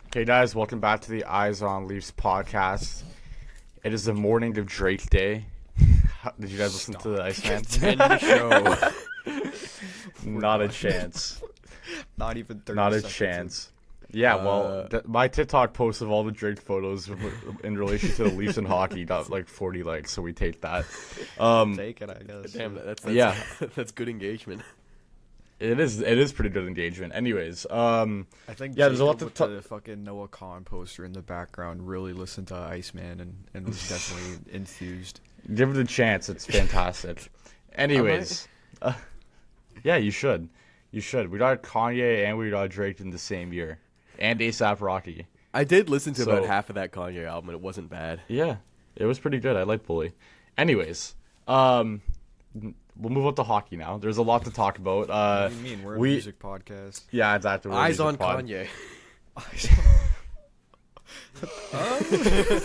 Okay, guys, welcome back to the Eyes on Leafs podcast. It is the morning of Drake Day. Did you guys listen to the Iceman? End the show. Not a chance. Not even 30 Not a seconds chance. Yeah, well, my TikTok post of all the Drake photos in relation to the Leafs and hockey got like 40 likes, so we take that. Take it, I guess. Damn, that's Yeah. that's good engagement. It is pretty good engagement. Anyways, I think yeah, there's a lot Jacob to with the fucking Noah Khan poster in the background really listened to Iceman and was definitely enthused. give it a chance. It's fantastic. Anyways, yeah, you should. You should. We got Kanye and we got Drake in the same year. And A$AP Rocky. I did listen to So- about half of that Kanye album, and it wasn't bad. Yeah, it was pretty good. I like Bully. Anyways, we'll move on to hockey now. There's a lot to talk about. What do you mean? We're a music podcast. Yeah, exactly. We're a Eyes music on pod. Kanye.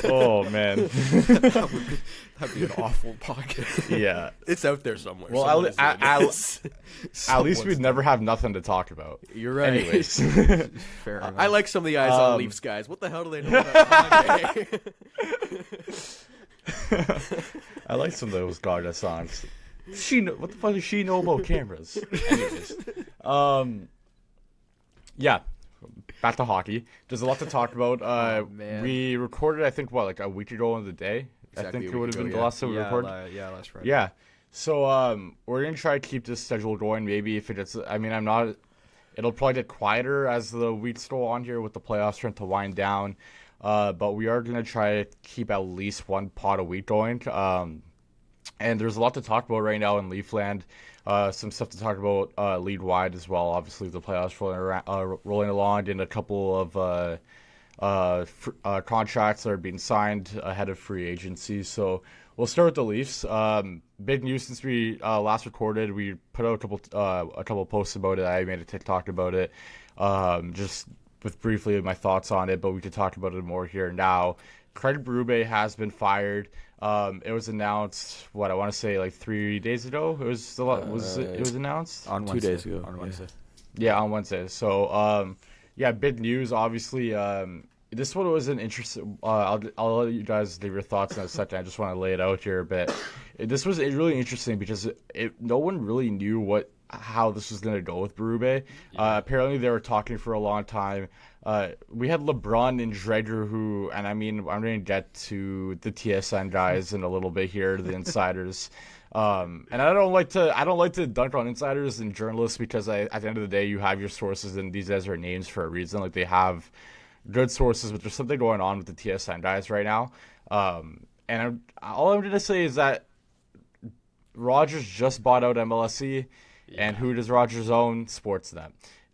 Oh, man. That'd be an awful podcast. Yeah. It's out there somewhere. Well, Someone is doing this. At least we'd never have nothing to talk about. You're right. Anyways. Fair enough. I like some of the Eyes on Leafs guys. What the hell do they know about Kanye? I like some of those Gaga songs. What the fuck does she know about cameras? Anyways, yeah, back to hockey. There's a lot to talk about. man. We recorded, I think, like a week ago on the day. Exactly I think a it week would have ago, been the yeah. last time we recorded. That's right. Yeah. So we're gonna try to keep this schedule going. Maybe if it gets, I'm not. It'll probably get quieter as the weeks go on here with the playoffs starting to wind down. But we are gonna try to keep at least one pod a week going. And there's a lot to talk about right now in Leafland. Some stuff to talk about league wide as well. Obviously, the playoffs rolling along, and a couple of contracts that are being signed ahead of free agency. So we'll start with the Leafs. Big news since we last recorded. We put out a couple posts about it. I made a TikTok about it. Just with briefly my thoughts on it, but we could talk about it more here now. Craig Berube has been fired. It was announced, I want to say like 3 days ago. It was it was announced On 2 Wednesday. days ago. On Wednesday. Yeah, on Wednesday. So, yeah, big news. Obviously, this one was an interesting. I'll let you guys give your thoughts in a second. I just want to lay it out here a bit. This was really interesting because no one really knew how this was going to go with Berube. Apparently, they were talking for a long time. We had LeBron and Dreger, and I'm going to get to the TSN guys in a little bit here, the insiders. And I don't like to dunk on insiders and journalists because at the end of the day, you have your sources, and these guys are names for a reason. Like, they have good sources, but there's something going on with the TSN guys right now. And all I'm going to say is that Rogers just bought out MLSE, and who does Rogers own? Sportsnet.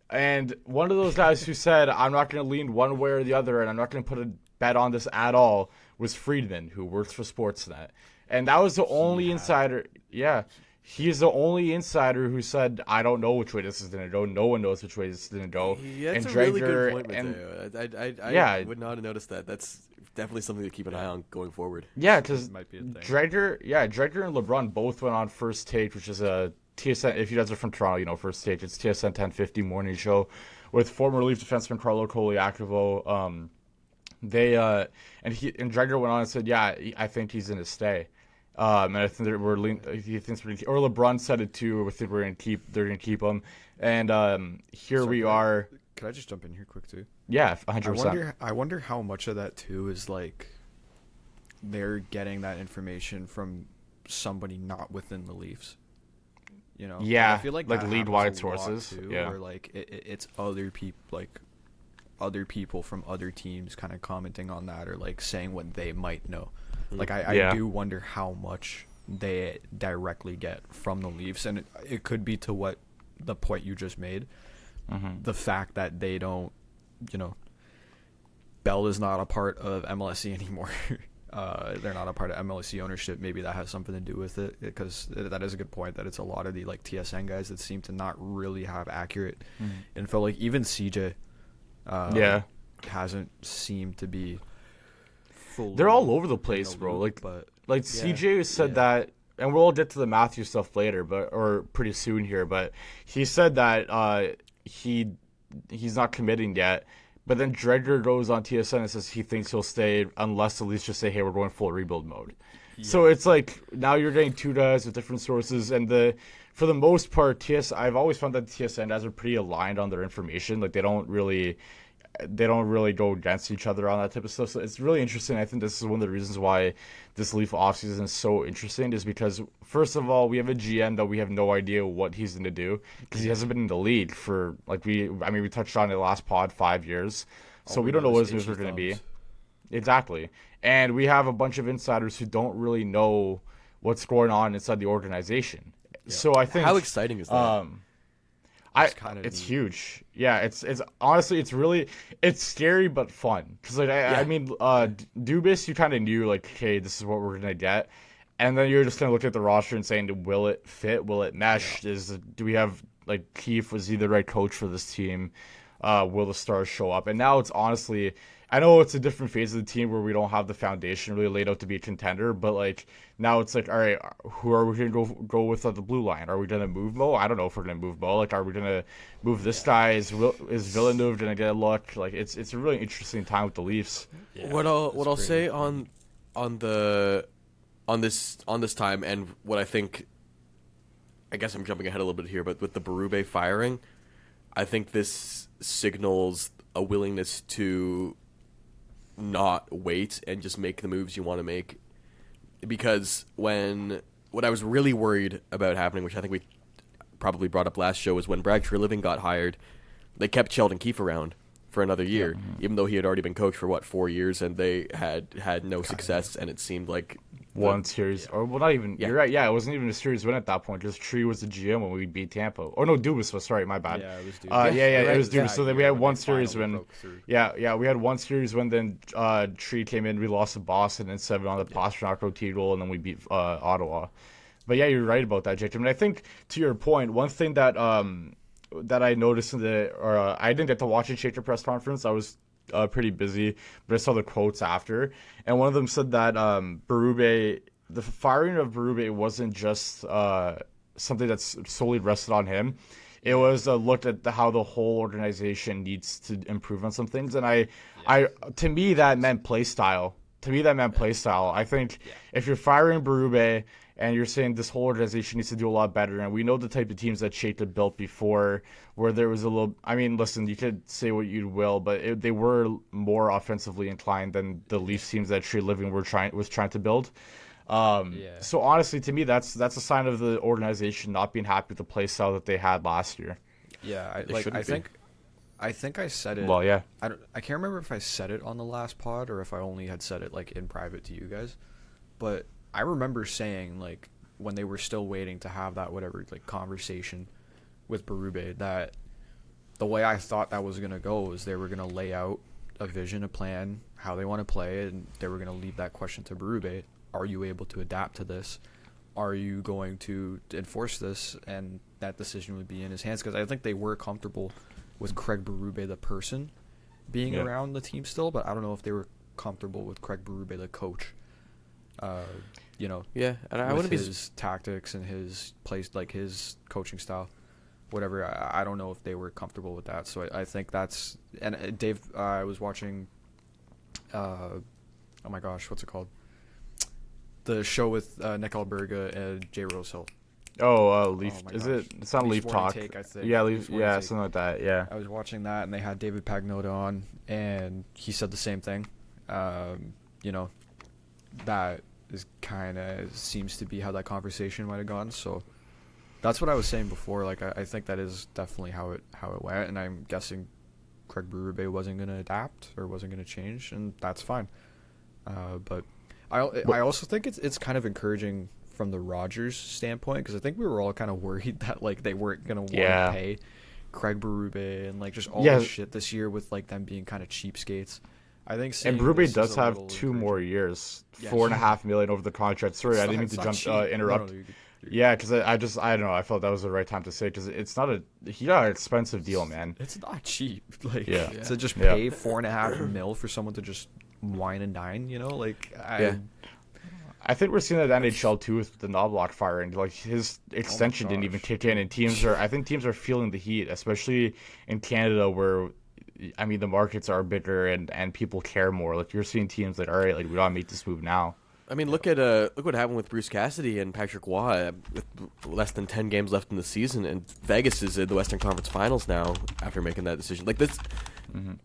And one of those guys who said, I'm not going to lean one way or the other, and I'm not going to put a bet on this at all, was Friedman, who works for Sportsnet. And that was the only insider. Yeah. He's the only insider who said, I don't know which way this is going to go. No one knows which way this is going to go. Yeah, that's and a really good Dreger point, Mateo. I would not have noticed that. That's definitely something to keep an eye on going forward. Yeah, because Might be a thing. Dreger and LeBron both went on First Take, which is a TSN. If you guys are from Toronto, you know First Take. It's TSN 1050 morning show with former Leaf defenseman Carlo Koliakovo. And Dreger went on and said, "Yeah, I think he's gonna stay." And I think he thinks or LeBron said it too. We think they're gonna keep him. And here we are. Could I just jump in here quick too? Yeah, 100%. I wonder how much of that too is like they're getting that information from somebody not within the Leafs. You know, Yeah, I feel like like that league-wide happens a lot, sources, too, yeah. where like it's other people from other teams kind of commenting on that or like saying what they might know. Like I do wonder how much they directly get from the Leafs, and it could be to what the point you just made. The fact that they don't, Bell is not a part of MLSE anymore. They're not a part of MLSE ownership. Maybe that has something to do with it, because that is a good point that it's a lot of the like TSN guys that seem to not really have accurate info. Like even CJ hasn't seemed to be fully, They're all over the place, bro. loop, Like CJ said that, and we'll get to the Matthew stuff later, or pretty soon here. But he said that he's not committing yet, But then Dreger goes on TSN and says he thinks he'll stay unless the Leafs just say, hey, we're going full rebuild mode. Yeah. So it's like now you're getting two guys with different sources, and for the most part, I've always found that TSN guys are pretty aligned on their information. Like they don't really go against each other on that type of stuff. So it's really interesting. I think this is one of the reasons why this Leaf offseason is so interesting, is because first of all, we have a GM that we have no idea what he's going to do because he hasn't been in the league for we touched on it last pod 5 years. So we don't know what his moves are going to be. Exactly. And we have a bunch of insiders who don't really know what's going on inside the organization. Yeah. So I think how exciting is that? It's huge. Yeah, it's honestly it's scary but fun because Dubas, you kind of knew like, okay, this is what we're gonna get, and then you're just gonna look at the roster and saying, will it fit? Will it mesh? Yeah. Do we have like Keefe, was he the right coach for this team? Will the stars show up? And now it's honestly, I know it's a different phase of the team where we don't have the foundation really laid out to be a contender, but like now it's like, all right, who are we going to go with on the blue line? Are we going to move Mo? I don't know if we're going to move Mo. Like, are we going to move this guy? Is Villeneuve going to get a look? Like, it's a really interesting time with the Leafs. Yeah, what I'll say on this time, and what I think, I guess I'm jumping ahead a little bit here, but with the Berube firing, I think this signals a willingness to not wait and just make the moves you want to make. Because what I was really worried about happening, which I think we probably brought up last show, was when Brad Treliving got hired, they kept Sheldon Keefe around for another year, even though he had already been coach for 4 years, and they had no success, and it seemed like one series, or well, not even. Yeah. You're right. Yeah, it wasn't even a series win at that point. Just Tree was the GM when we beat Tampa. Oh no, Dubas was. Sorry, my bad. Yeah, it was Dubas. It was Dubas. Yeah, so then we had one series win. Yeah, we had one series win. Then Tree came in. We lost to Boston and 7 on the Pastrnak OT goal, and then we beat Ottawa. But yeah, you're right about that, Jacob. And I think to your point, one thing that I noticed I didn't get to watch the Shaker press conference. I was pretty busy, but I saw the quotes after, and one of them said that the firing of Berube wasn't just something that's solely rested on him. It was a look at how the whole organization needs to improve on some things, and to me that meant play style. I think if you're firing Berube and you're saying this whole organization needs to do a lot better, and we know the type of teams that Shaker built before, where there was a little. I mean, listen, you could say what you will, but they were more offensively inclined than the Leafs teams that Tree Living was trying to build. So honestly, to me, that's a sign of the organization not being happy with the play style that they had last year. Yeah, I think I said it. Well, yeah. I can't remember if I said it on the last pod or if I only had said it like in private to you guys, but I remember saying, like, when they were still waiting to have that whatever like conversation with Berube, that the way I thought that was going to go is they were going to lay out a vision, a plan, how they want to play, and they were going to leave that question to Berube. Are you able to adapt to this? Are you going to enforce this? And that decision would be in his hands, because I think they were comfortable with Craig Berube, the person, being around the team still, but I don't know if they were comfortable with Craig Berube, the coach. And I wouldn't his tactics and his place, like his coaching style, whatever. I don't know if they were comfortable with that. So I think that's. And Dave, I was watching. Oh my gosh, what's it called? The show with Nick Alberga and Jay Rosehill. Leaf. Is it? It's not Leaf Talk. Take, I think. Yeah, Leaf. Yeah, something like that. Yeah. I was watching that, and they had David Pagnotta on, and he said the same thing. That is kind of seems to be how that conversation might have gone. So that's what I was saying before. Like I think that is definitely how it went, and I'm guessing Craig Berube wasn't going to adapt or wasn't going to change, and that's fine. But I also think it's kind of encouraging from the Rogers standpoint, because I think we were all kind of worried that like they weren't going to want to pay Craig Berube and like just all this shit this year with like them being kind of cheapskates. I think, and Berube does have 2 more years, $4.5 million over the contract. Sorry, I didn't mean to interrupt. Yeah, because I don't know. I felt that was the right time to say, because it's not he got an expensive deal, man. It's not cheap. Like to just pay $4.5 million for someone to just wine and dine, I think we're seeing that NHL too with the Knobloch firing. Like his extension didn't even kick in, and I think teams are feeling the heat, especially in Canada, where I mean, the markets are bigger and people care more. Like you're seeing teams like, all right, like we gotta make this move now. I mean, look what happened with Bruce Cassidy and Patrick Waugh with less than 10 games left in the season, and Vegas is in the Western Conference Finals now after making that decision. Like this,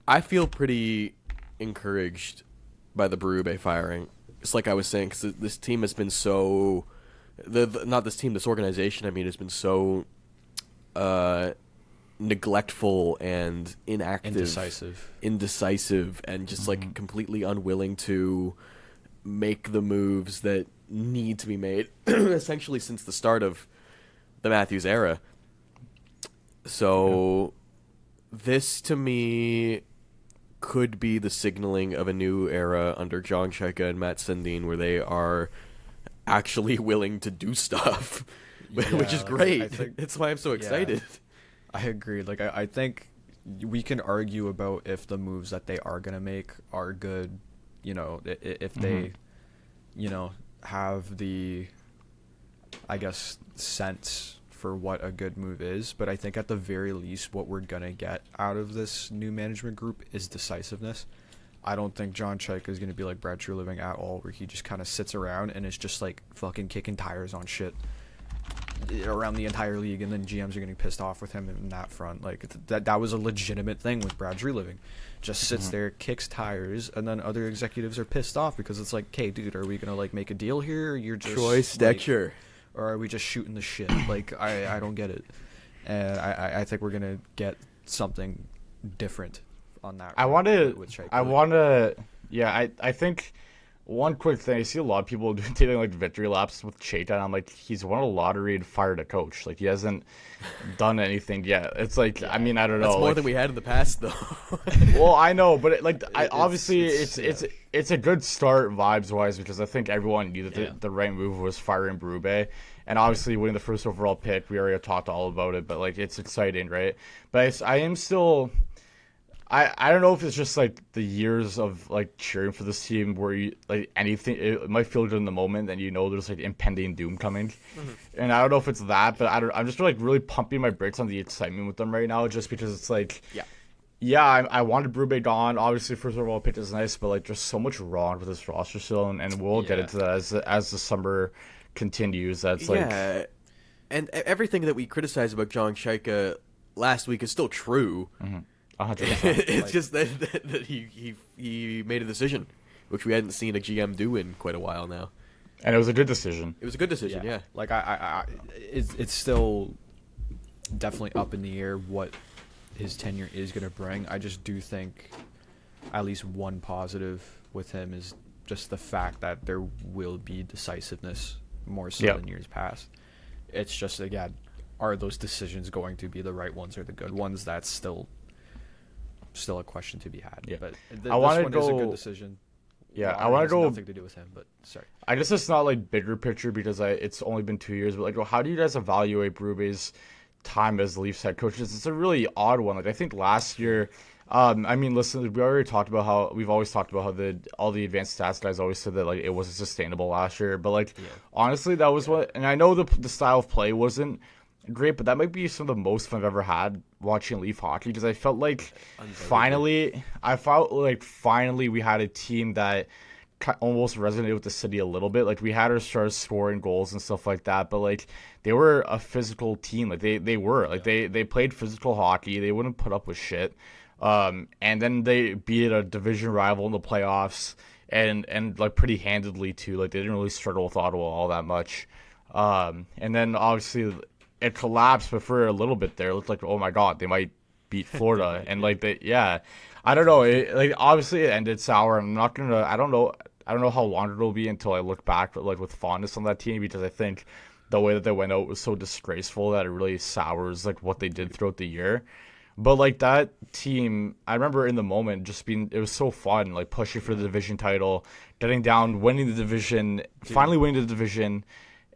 I feel pretty encouraged by the Berube firing. It's like I was saying, because this team has been so, not this team, this organization. I mean, has been so neglectful and inactive, indecisive, and just like completely unwilling to make the moves that need to be made essentially since the start of the Matthews era. So this to me could be the signaling of a new era under John Chaika and Matt Sundin, where they are actually willing to do stuff, which is great. That's why I'm so excited. I agree. Like I think we can argue about if the moves that they are going to make are good, you know, if they, you know, have the, I guess, sense for what a good move is. But I think at the very least, what we're going to get out of this new management group is decisiveness. I don't think John Chaika is going to be like Brad Treliving at all, where he just kind of sits around and is just like fucking kicking tires on shit around the entire league, and then GMs are getting pissed off with him in that front. Like that was a legitimate thing with Brad Treliving. Just sits there, kicks tires, and then other executives are pissed off because it's like, hey, dude, are we gonna like make a deal here? Or you're just Troy Stecher, or are we just shooting the shit? Like I don't get it, and I think we're gonna get something different on that. I think one quick thing, I see a lot of people taking like victory laps with Chaika, and I'm like, he's won a lottery and fired a coach. Like he hasn't done anything yet. It's like, I mean, I don't know. That's more than we had in the past, though. Well, I know, but it's a good start vibes wise, because I think everyone knew that the right move was firing Berube, and obviously winning the first overall pick. We already talked all about it, but like it's exciting, right? But I am still. I don't know if it's just like the years of like cheering for this team where you like anything, it might feel good in the moment and you know there's like impending doom coming, and I don't know if it's that, but I'm just like really pumping my brakes on the excitement with them right now, just because it's like I wanted Berube gone. Obviously first overall pick is nice, but like there's so much wrong with this roster still, and we'll get into that as the summer continues. That's like and everything that we criticized about John Chaika last week is still true. 100%. It's just that he made a decision, which we hadn't seen a GM do in quite a while now, and it was a good decision. It was a good decision, yeah. Like it's still definitely up in the air what his tenure is going to bring. I just do think at least one positive with him is just the fact that there will be decisiveness more so than years past. It's just, again, are those decisions going to be the right ones or the good ones? That's still a question to be had. Yeah. But I want to go. Is a good decision. Yeah, I want to go. Nothing to do with him, but sorry. I guess it's not like bigger picture because it's only been 2 years. But like, how do you guys evaluate Berube's time as Leafs head coach? It's a really odd one. Like I think last year, I mean, listen, we already talked about how we've always talked about how all the advanced stats guys always said that like it wasn't sustainable last year. But like honestly, that was what. And I know the style of play wasn't great, but that might be some of the most fun I've ever had watching Leaf hockey, because I felt like finally we had a team that almost resonated with the city a little bit. Like we had our stars scoring goals and stuff like that, but like they were a physical team. Like they played physical hockey. They wouldn't put up with shit. And then they beat a division rival in the playoffs and like pretty handedly too. Like they didn't really struggle with Ottawa all that much. And then obviously it collapsed, but for a little bit there, it looked like, oh my god, they might beat Florida, and like I don't know. Like obviously it ended sour. I don't know how long it'll be until I look back, like with fondness on that team, because I think the way that they went out was so disgraceful that it really sours like what they did throughout the year. But like that team, I remember in the moment it was so fun, like pushing for the division title, getting down, winning the division, finally winning the division.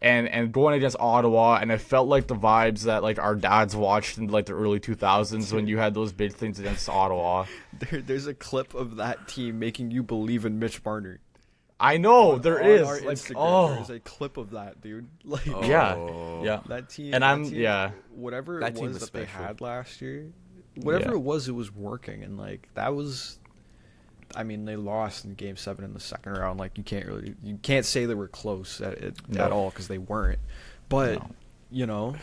And going against Ottawa, and it felt like the vibes that like our dads watched in like the early 2000s when you had those big things against Ottawa. There's a clip of that team making you believe in Mitch Marner. I know there is. Our Instagram, there's a clip of that, dude. Like yeah. That team, and whatever that it was was that they had last year whatever it was working, and like that was. I mean, they lost in Game 7 in the second round. Like you can't say they were close at all because they weren't. But you know,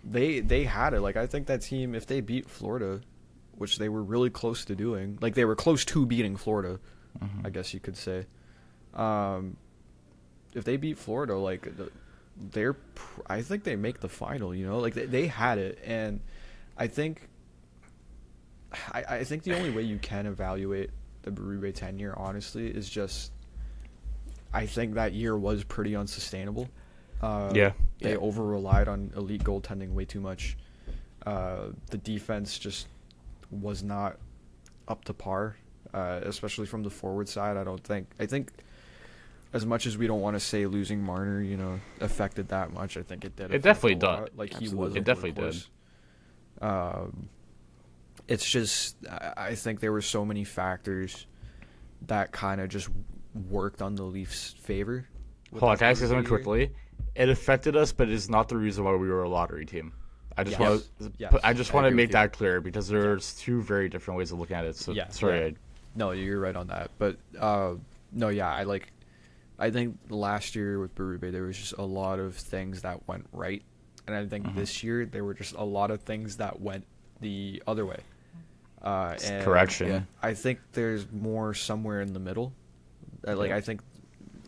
they had it. Like I think that team, if they beat Florida, which they were really close to doing, like they were close to beating Florida, I guess you could say. If they beat Florida, like I think they make the final. You know, like they had it, and I think the only way you can evaluate the Berube tenure, honestly, is just I think that year was pretty unsustainable. They over-relied on elite goaltending way too much. The defense just was not up to par, especially from the forward side. I think as much as we don't want to say losing Marner, you know, affected that much, I think it did. It definitely did. Like Absolutely. He was. It definitely did. It's just I think there were so many factors that kind of just worked on the Leafs' favor. Hold on, can I say something quickly? It affected us, but it's not the reason why we were a lottery team. I just want to make that clear because there's two very different ways of looking at it. So sorry. No, you're right on that. But I think last year with Berube there was just a lot of things that went right, and I think this year there were just a lot of things that went the other way. And correction. I think there's more somewhere in the middle. I think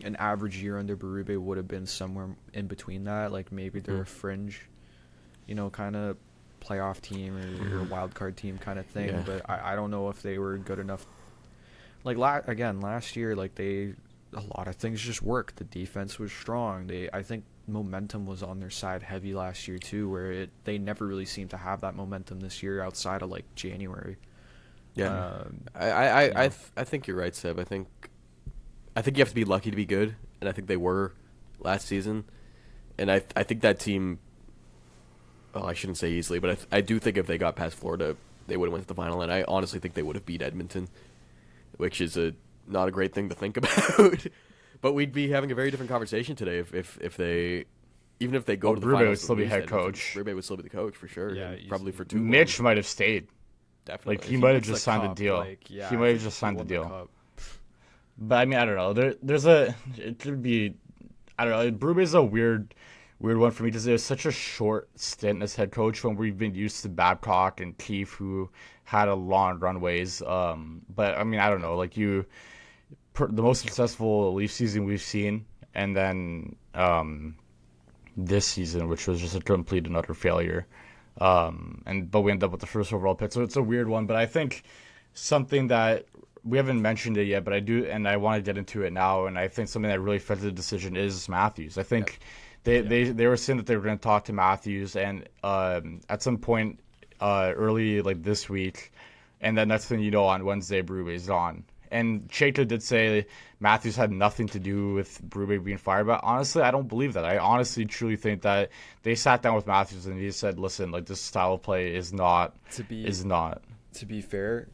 an average year under Berube would have been somewhere in between that. Like maybe they're a fringe, you know, kind of playoff team or wild card team kind of thing. Yeah. But I don't know if they were good enough. Like last year, like a lot of things just worked. The defense was strong. I think momentum was on their side heavy last year too, where they never really seemed to have that momentum this year outside of like January. Yeah, I think you're right, Seb. I think you have to be lucky to be good, and I think they were last season. And I think that team. Well, I shouldn't say easily, but I do think if they got past Florida, they would have went to the final, and I honestly think they would have beat Edmonton, which is not a great thing to think about. But we'd be having a very different conversation today if they, even if they go to the Berube finals, would still be head coach. Berube would still be the coach for sure. Yeah, probably for 2. Mitch might have stayed. Definitely, like he might have just signed the deal. He might have just signed the deal. But I mean, I don't know. It could be, I don't know. Berube is a weird one for me because it was such a short stint as head coach when we've been used to Babcock and Keefe, who had a long runways. But I mean, I don't know. Like the most successful Leaf season we've seen, and then this season, which was just a complete and utter failure. But we end up with the first overall pick, so it's a weird one. But I think something that we haven't mentioned it yet, but I do, and I want to get into it now. And I think something that really affected the decision is Matthews. I think they were saying that they were going to talk to Matthews, and at some point early like this week, and then next thing you know, on Wednesday, Berube is gone. And Chayka did say Matthews had nothing to do with Berube being fired, but honestly, I don't believe that. I honestly, truly think that they sat down with Matthews and he said, "Listen, like this style of play is not." To be fair,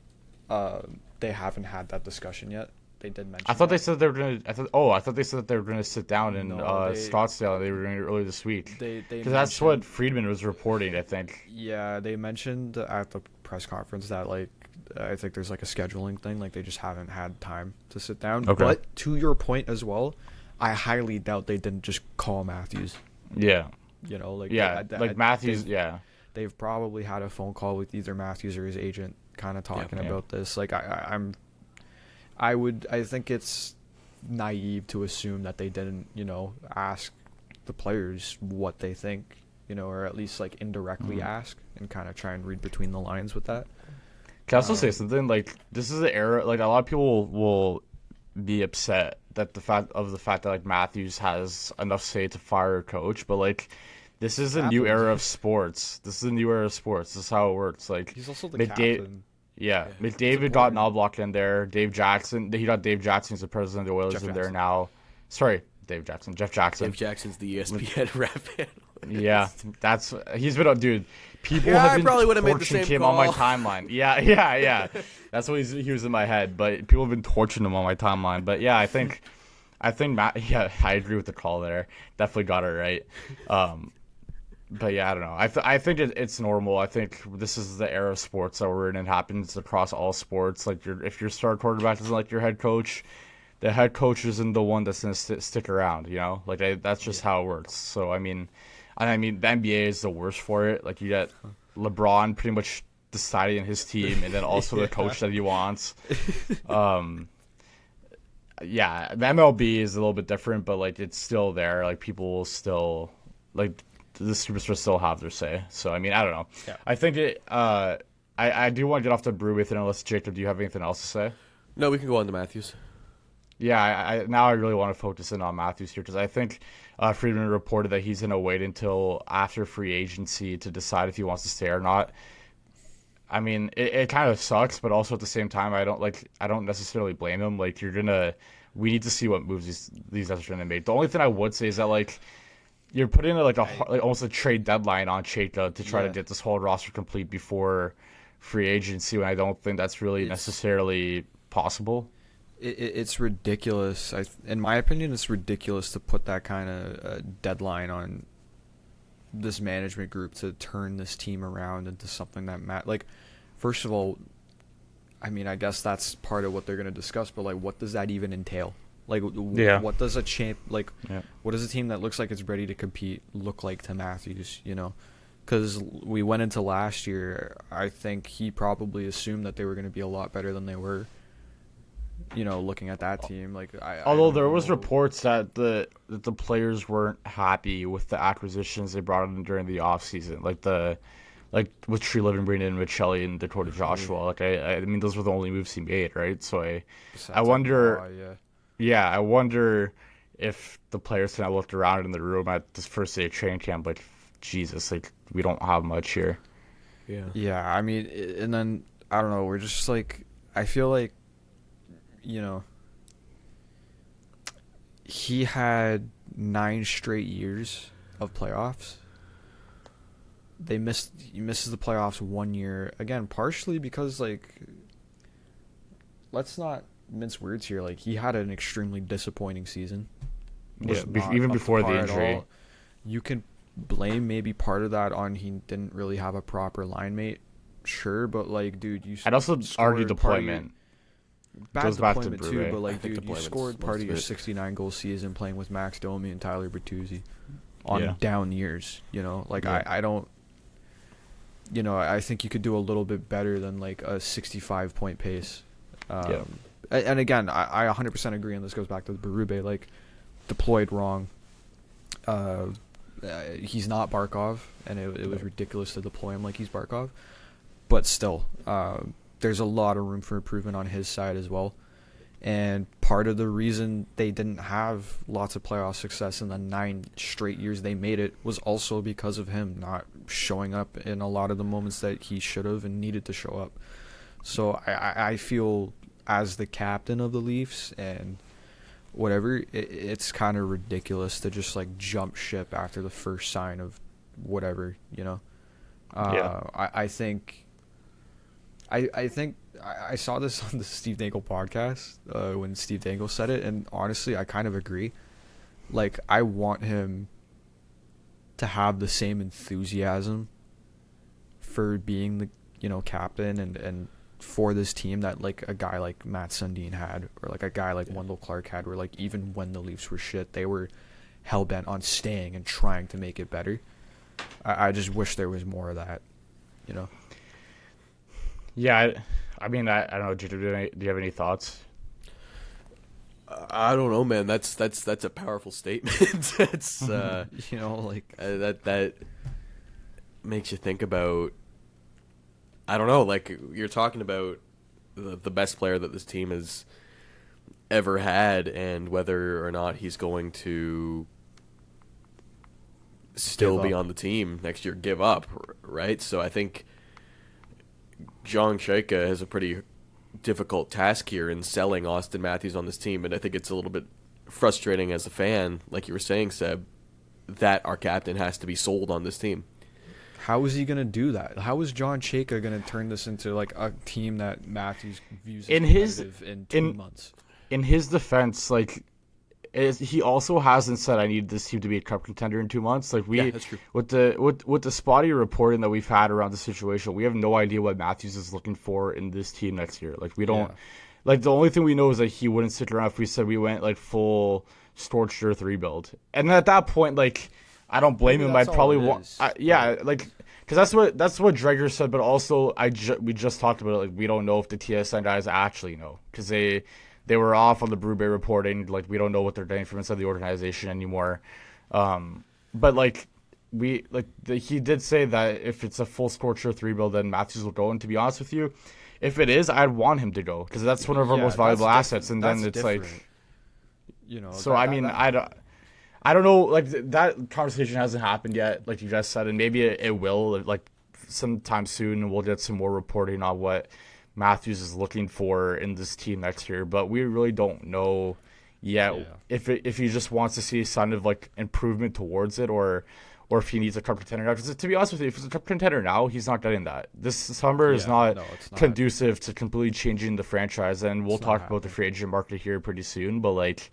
they haven't had that discussion yet. They did mention. I thought they said they were going to. I thought they said that they were going to sit down in Scottsdale. They were doing it earlier this week. Because that's what Friedman was reporting, I think. Yeah, they mentioned at the press conference that like. I think there's like a scheduling thing, like they just haven't had time to sit down. Okay. But to your point as well, I highly doubt they didn't just call Matthews. Yeah. You know, like Matthews. They've probably had a phone call with either Matthews or his agent, kind of talking about this. Like I think it's naive to assume that they didn't, you know, ask the players what they think, you know, or at least like indirectly ask and kind of try and read between the lines with that. Can I also say something? Like, this is an era, like, a lot of people will be upset that the fact that, like, Matthews has enough say to fire a coach, but, like, this is a new era of sports. This is how it works. Like, he's also the captain. McDavid got Knobloch in there. Dave Jackson, he got Dave Jackson as the president of the Oilers in there now. Sorry, Jeff Jackson. Jeff Jackson's the ESPN rep analyst. Yeah, he's been a dude. People have been probably would have made the same him call. on my timeline. Yeah. That's what he was in my head. But people have been torching him on my timeline. But yeah, I think Matt. Yeah, I agree with the call there. Definitely got it right. But yeah, I don't know. I think it's normal. I think this is the era of sports that we're in. It happens across all sports. Like if your star quarterback doesn't like your head coach, the head coach isn't the one that's gonna stick around. Like that's just how it works. So I mean, the NBA is the worst for it. Like you get LeBron pretty much deciding his team, and then also the coach that he wants. Yeah, the MLB is a little bit different, but like it's still there. Like people will still like the superstars still have their say. So I mean, I don't know. Yeah. I think it. I do want to get off the Berube thing. Unless Jacob, do you have anything else to say? No, we can go on to Matthews. Yeah, I now I really want to focus in on Matthews here because I think Friedman reported that he's going to wait until after free agency to decide if he wants to stay or not. I mean, it kind of sucks, but also at the same time, I don't necessarily blame him. Like we need to see what moves these guys are going to make. The only thing I would say is that like you're putting like almost a trade deadline on Chayka to try to get this whole roster complete before free agency, when I don't think that's really necessarily possible. It's ridiculous. In my opinion, it's ridiculous to put that kind of deadline on this management group to turn this team around into something that like, first of all, I mean, I guess that's part of what they're going to discuss, but like, what does that even entail? Like, what does a what does a team that looks like it's ready to compete look like to Matthews? Because we went into last year, I think he probably assumed that they were going to be a lot better than they were. Looking at that team, like although there was reports that the players weren't happy with the acquisitions they brought in during the offseason, like with Tree Living, Brandon Michelli, and Dakota Joshua. Like I mean, those were the only moves he made, right? So I wonder, I wonder if the players kind of looked around in the room at this first day of training camp, like Jesus, like we don't have much here. Yeah. I mean, and then I don't know. We're just like, I feel like, he had 9 straight years of playoffs. He misses the playoffs 1 year again, partially because like, let's not mince words here. Like he had an extremely disappointing season. Even before the injury. You can blame maybe part of that on he didn't really have a proper line mate. Sure, but like, dude, I'd also argue deployment. Bad deployment too, but like, dude, you deployment's scored part of your 69-goal season playing with Max Domi and Tyler Bertuzzi on down years. I don't. I think you could do a little bit better than like a 65-point pace. And again, I 100% agree, and this goes back to the Berube, like deployed wrong. He's not Barkov, and it was ridiculous to deploy him like he's Barkov, but still. There's a lot of room for improvement on his side as well. And part of the reason they didn't have lots of playoff success in the 9 straight years they made it was also because of him not showing up in a lot of the moments that he should have and needed to show up. So I feel, as the captain of the Leafs and whatever, it's kind of ridiculous to just like jump ship after the first sign of whatever, I think I saw this on the Steve Dangle podcast when Steve Dangle said it, and honestly, I kind of agree. Like, I want him to have the same enthusiasm for being the captain and for this team that like a guy like Matt Sundin had, or like a guy like Wendell Clark had, where like even when the Leafs were shit, they were hell bent on staying and trying to make it better. I just wish there was more of that, Yeah, I mean, I don't know. Do you have any thoughts? I don't know, man. That's a powerful statement. That's that makes you think about. I don't know. Like, you're talking about the best player that this team has ever had, and whether or not he's going to still be on the team next year, give up, right? So I think John Chayka has a pretty difficult task here in selling Austin Matthews on this team, and I think it's a little bit frustrating as a fan, like you were saying, Seb, that our captain has to be sold on this team. How is he going to do that? How is John Chayka going to turn this into like a team that Matthews views as competitive in 2 months? In his defense, like, is he also hasn't said I need this team to be a cup contender in 2 months. Like that's true. with the spotty reporting that we've had around the situation, we have no idea what Matthews is looking for in this team next year. Like we don't like the only thing we know is that he wouldn't stick around if we said we went like full scorched earth rebuild. And at that point, like I don't blame him. I'd probably want like because that's what Dreger said, but also we just talked about it. Like we don't know if the TSN guys actually know because they were off on the Berube reporting. Like we don't know what they're getting from inside the organization anymore. But like he did say that if it's a full scorched earth rebuild, then Matthews will go. And to be honest with you, if it is, I'd want him to go because that's one of our most valuable assets. And then it's different. Like, So I mean, I don't know. Like that conversation hasn't happened yet, like you just said, and maybe it will like sometime soon. And we'll get some more reporting on what Matthews is looking for in this team next year. But we really don't know yet if he just wants to see a sign of like improvement towards it, or if he needs a cup contender now. Because to be honest with you, if it's a cup contender now, he's not getting that. This summer is not conducive to completely changing the franchise. And we'll talk about the free agent market here pretty soon. But like,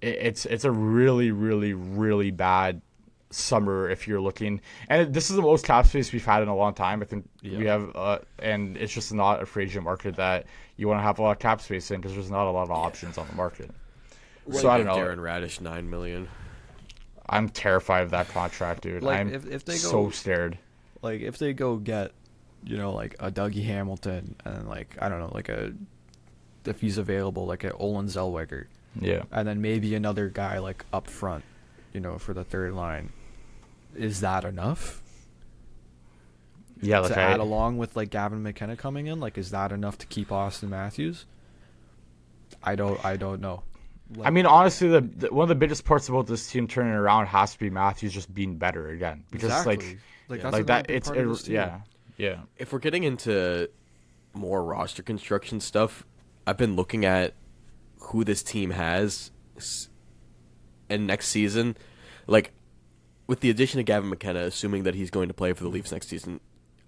it's a really, really, really bad summer if you're looking. And this is the most cap space we've had in a long time. I think we have, and it's just not a free agent market that you want to have a lot of cap space in because there's not a lot of options on the market. So I don't know. Darren Radish, $9 million. I'm terrified of that contract, dude. Like, I'm if they so scared. Like if they go get, like a Dougie Hamilton and like I don't know, like if he's available, like an Olin Zellweger. Yeah. And then maybe another guy like up front, for the third line. Is that enough? Yeah, like to add along with like Gavin McKenna coming in, like is that enough to keep Austin Matthews? I don't know. I mean, honestly, the one of the biggest parts about this team turning around has to be Matthews just being better again. Because exactly. like that, it's yeah. If we're getting into more roster construction stuff, I've been looking at who this team has, and next season, like with the addition of Gavin McKenna, assuming that he's going to play for the Leafs next season,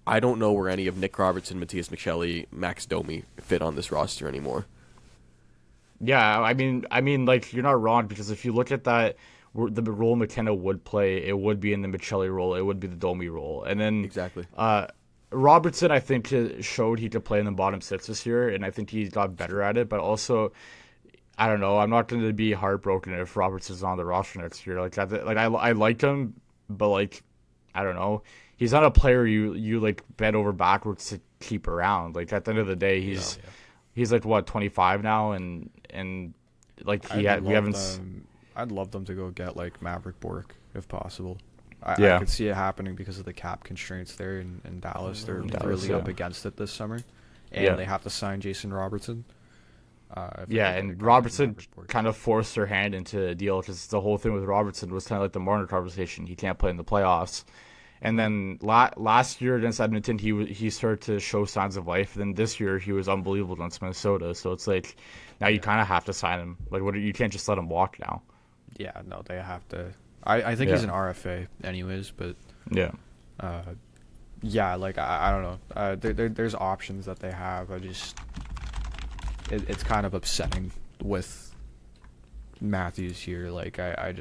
I don't know where any of Nick Robertson, Matthias McShelly, Max Domi fit on this roster anymore. Yeah, I mean, like you're not wrong because if you look at that, the role McKenna would play, it would be in the Michelli role, it would be the Domi role, and then exactly. Robertson, I think, showed he could play in the bottom six this year, and I think he got better at it. But also, I don't know, I'm not going to be heartbroken if Robertson's on the roster next year. Like I like him, but like I don't know, he's not a player you like bend over backwards to keep around. Like at the end of the day, he's like what 25 now, and like we haven't. I'd love them to go get like Maverick Bork if possible. I could see it happening because of the cap constraints there in Dallas. They're really up against it this summer, and they have to sign Jason Robertson. And Robertson kind of forced their hand into a deal because the whole thing with Robertson was kind of like the Marner conversation. He can't play in the playoffs. And then last year against Edmonton, he started to show signs of life. And then this year, he was unbelievable against Minnesota. So it's like now you kind of have to sign him. Like you can't just let him walk now. Yeah, no, they have to. I think he's an RFA anyways, but like I don't know. There's options that they have. It's kind of upsetting with Matthews here. Like I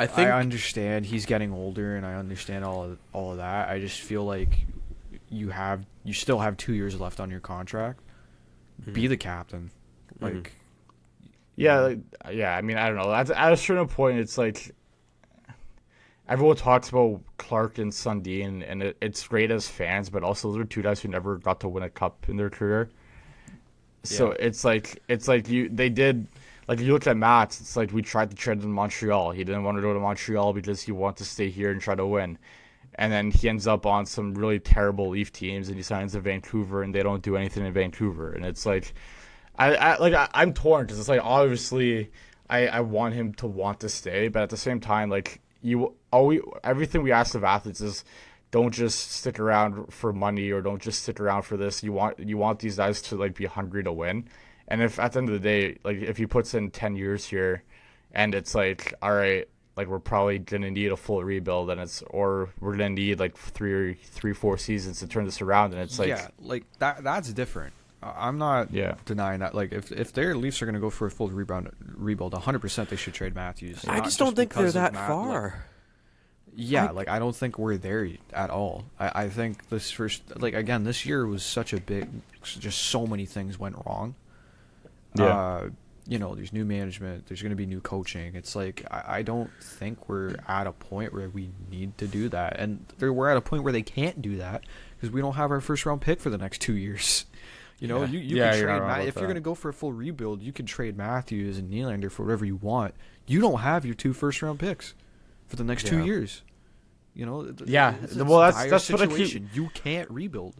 think I understand he's getting older, and I understand all of that. I just feel like you still have 2 years left on your contract. Mm-hmm. Be the captain, like. I mean, I don't know. At a certain point, it's like everyone talks about Clark and Sundin, and it's great as fans, but also those are two guys who never got to win a cup in their career. So it's like they did. Like, you look at Matt, it's like we tried to trade him in Montreal. He didn't want to go to Montreal because he wanted to stay here and try to win. And then he ends up on some really terrible Leaf teams, and he signs in Vancouver, and they don't do anything in Vancouver. And it's like, I'm torn because it's like, obviously, I want him to want to stay, but at the same time, like, everything we ask of athletes is don't just stick around for money or don't just stick around for this. You want these guys to, like, be hungry to win. And if at the end of the day, like if he puts in 10 years here and it's like, all right, like we're probably going to need a full rebuild or we're going to need like 3 or 4 seasons to turn this around. And it's like, like that's different. I'm not Yeah. denying that. Like, if their Leafs are going to go for a full rebuild, 100% they should trade Matthews. I Not just don't think they're because of that Like, far. yeah, like I don't think we're there at all. I think this again, this year was such a big, just so many things went wrong. Yeah. There's new management, there's going to be new coaching. It's like, I don't think we're at a point where we need to do that. And we're at a point where they can't do that because we don't have our first round pick for the next 2 years. You can trade if you're going to go for a full rebuild, you can trade Matthews and Nylander for whatever you want. You don't have your 2 first round picks for the next 2 years. Well, that's what I keep. You can't rebuild.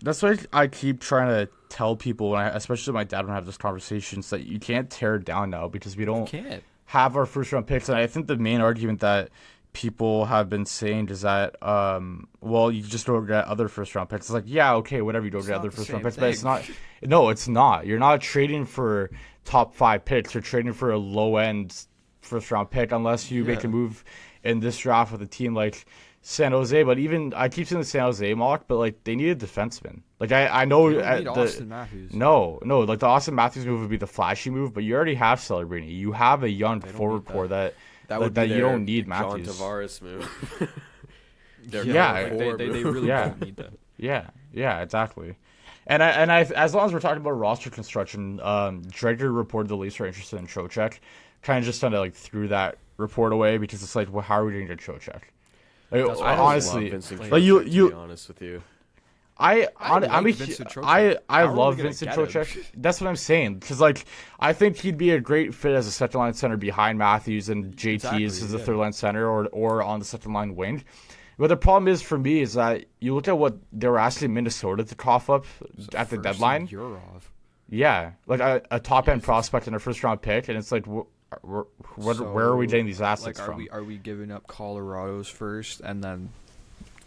That's what I keep trying to tell people, especially my dad when I have this conversation, is that you can't tear it down now because we don't have our first round picks. And I think the main argument that people have been saying is that, you just don't get other first round picks. It's like, yeah, okay, whatever, you don't get other first round picks, but it's not. No, it's not. You're not trading for top 5 picks. You're trading for a low end first round pick unless you make a move in this draft with a team like San Jose. But even I keep saying the San Jose mock, but like they need a defenseman. Like I know Austin Matthews. No, like the Austin Matthews move would be the flashy move, but you already have Celebrini. You have a young forward core that you don't need Matthews. John Tavares move. They really don't need that. Yeah, exactly. And I as long as we're talking about roster construction, Drager reported the Leafs are interested in Trocheck. Kind of just kind of like threw that report away because it's like, well, how are we going to get Trocheck? Like, honestly, like you to be honest with you. I love Vincent Trocheck. That's what I'm saying. Because like I think he'd be a great fit as a second line center behind Matthews and JT as a third line center or on the second line wing. But the problem is for me is that you look at what they were asking Minnesota to cough up at the deadline. Yeah, like a top end prospect and a first round pick, and it's like, where are we getting these assets from? Are we giving up Colorado's first and then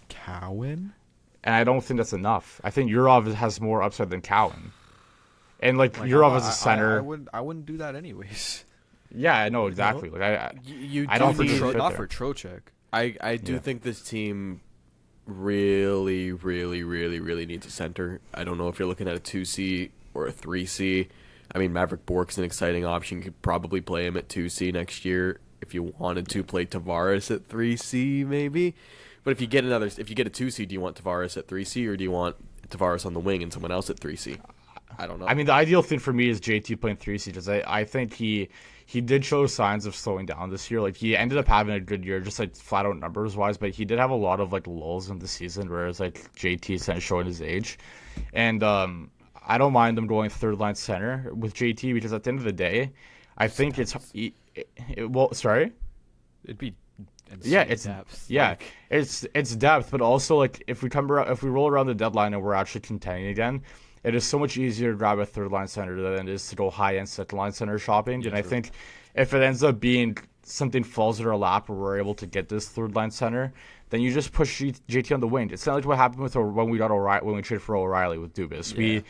Cowan? And I don't think that's enough. I think Yurov has more upside than Cowan. And like Yurov as a center, I wouldn't do that anyways. Yeah, I know exactly. Like I don't think not for Trocheck. I do think this team really, really, really, really needs a center. I don't know if you're looking at a 2C or a 3C. I mean, Maverick Bork's an exciting option. You could probably play him at 2C next year if you wanted to play Tavares at 3C, maybe. But if you get a 2C, do you want Tavares at 3C or do you want Tavares on the wing and someone else at 3C? I don't know. I mean, the ideal thing for me is JT playing 3C because I think he did show signs of slowing down this year. Like he ended up having a good year, just like flat out numbers wise, but he did have a lot of like lulls in the season, whereas like JT is kind of showing his age, and I don't mind them going third line center with JT because at the end of the day, I think sorry. It'd be it's depth. Yeah, it's depth, but also like if we roll around the deadline and we're actually contending again, it is so much easier to grab a third line center than it is to go high end second line center shopping. And I think if it ends up being something falls in our lap where we're able to get this third line center, then you just push JT on the wing. It's not like what happened with when we traded for O'Reilly with Dubas. Yeah. We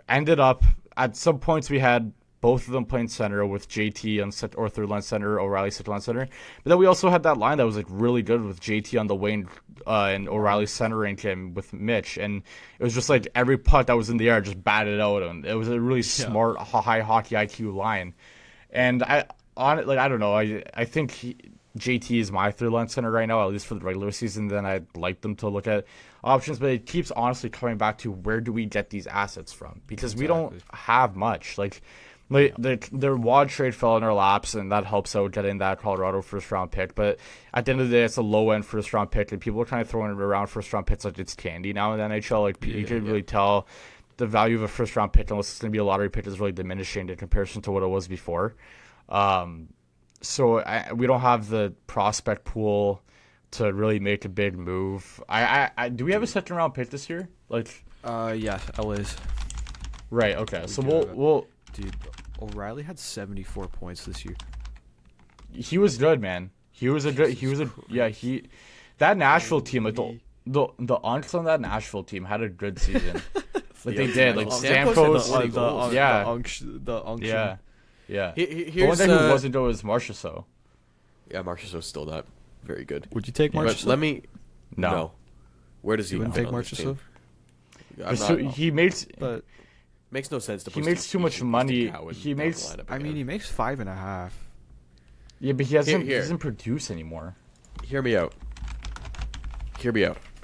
ended up at some points we had both of them playing center with JT on or third line center, O'Reilly second line center. But then we also had that line that was like really good with JT on the wing and O'Reilly centering him with Mitch, and it was just like every puck that was in the air just batted out, and it was a really smart high hockey IQ line. And I don't know, I think JT is my third line center right now, at least for the regular season. Then I'd like them to look at options, but it keeps honestly coming back to where do we get these assets from, because we don't have much. Like their WAD trade fell in our laps, and that helps out getting that Colorado first round pick. But at the end of the day, it's a low end first round pick, and people are kind of throwing it around first round picks like it's candy now in the NHL. Like you can really tell the value of a first round pick, unless it's going to be a lottery pick, is really diminishing in comparison to what it was before. So we don't have the prospect pool to really make a big move. Do we have a second round pick this year? Yeah, LA's. Right. Okay. So we'll. Dude, O'Reilly had 74 points this year. He was good, man. That Nashville team, like the Unks on that Nashville team had a good season. Like they did, like Stamkos, the Unks. Yeah. The one that who wasn't good was Marchessault. Yeah, Marchessault's still not very good. Would you take Marchessault? No. Where does he? You wouldn't take Marchessault? He makes. But Makes no sense to. He makes too much money. He makes. I mean, he makes 5.5. Yeah, but he hasn't. Here. He doesn't produce anymore. Hear me out.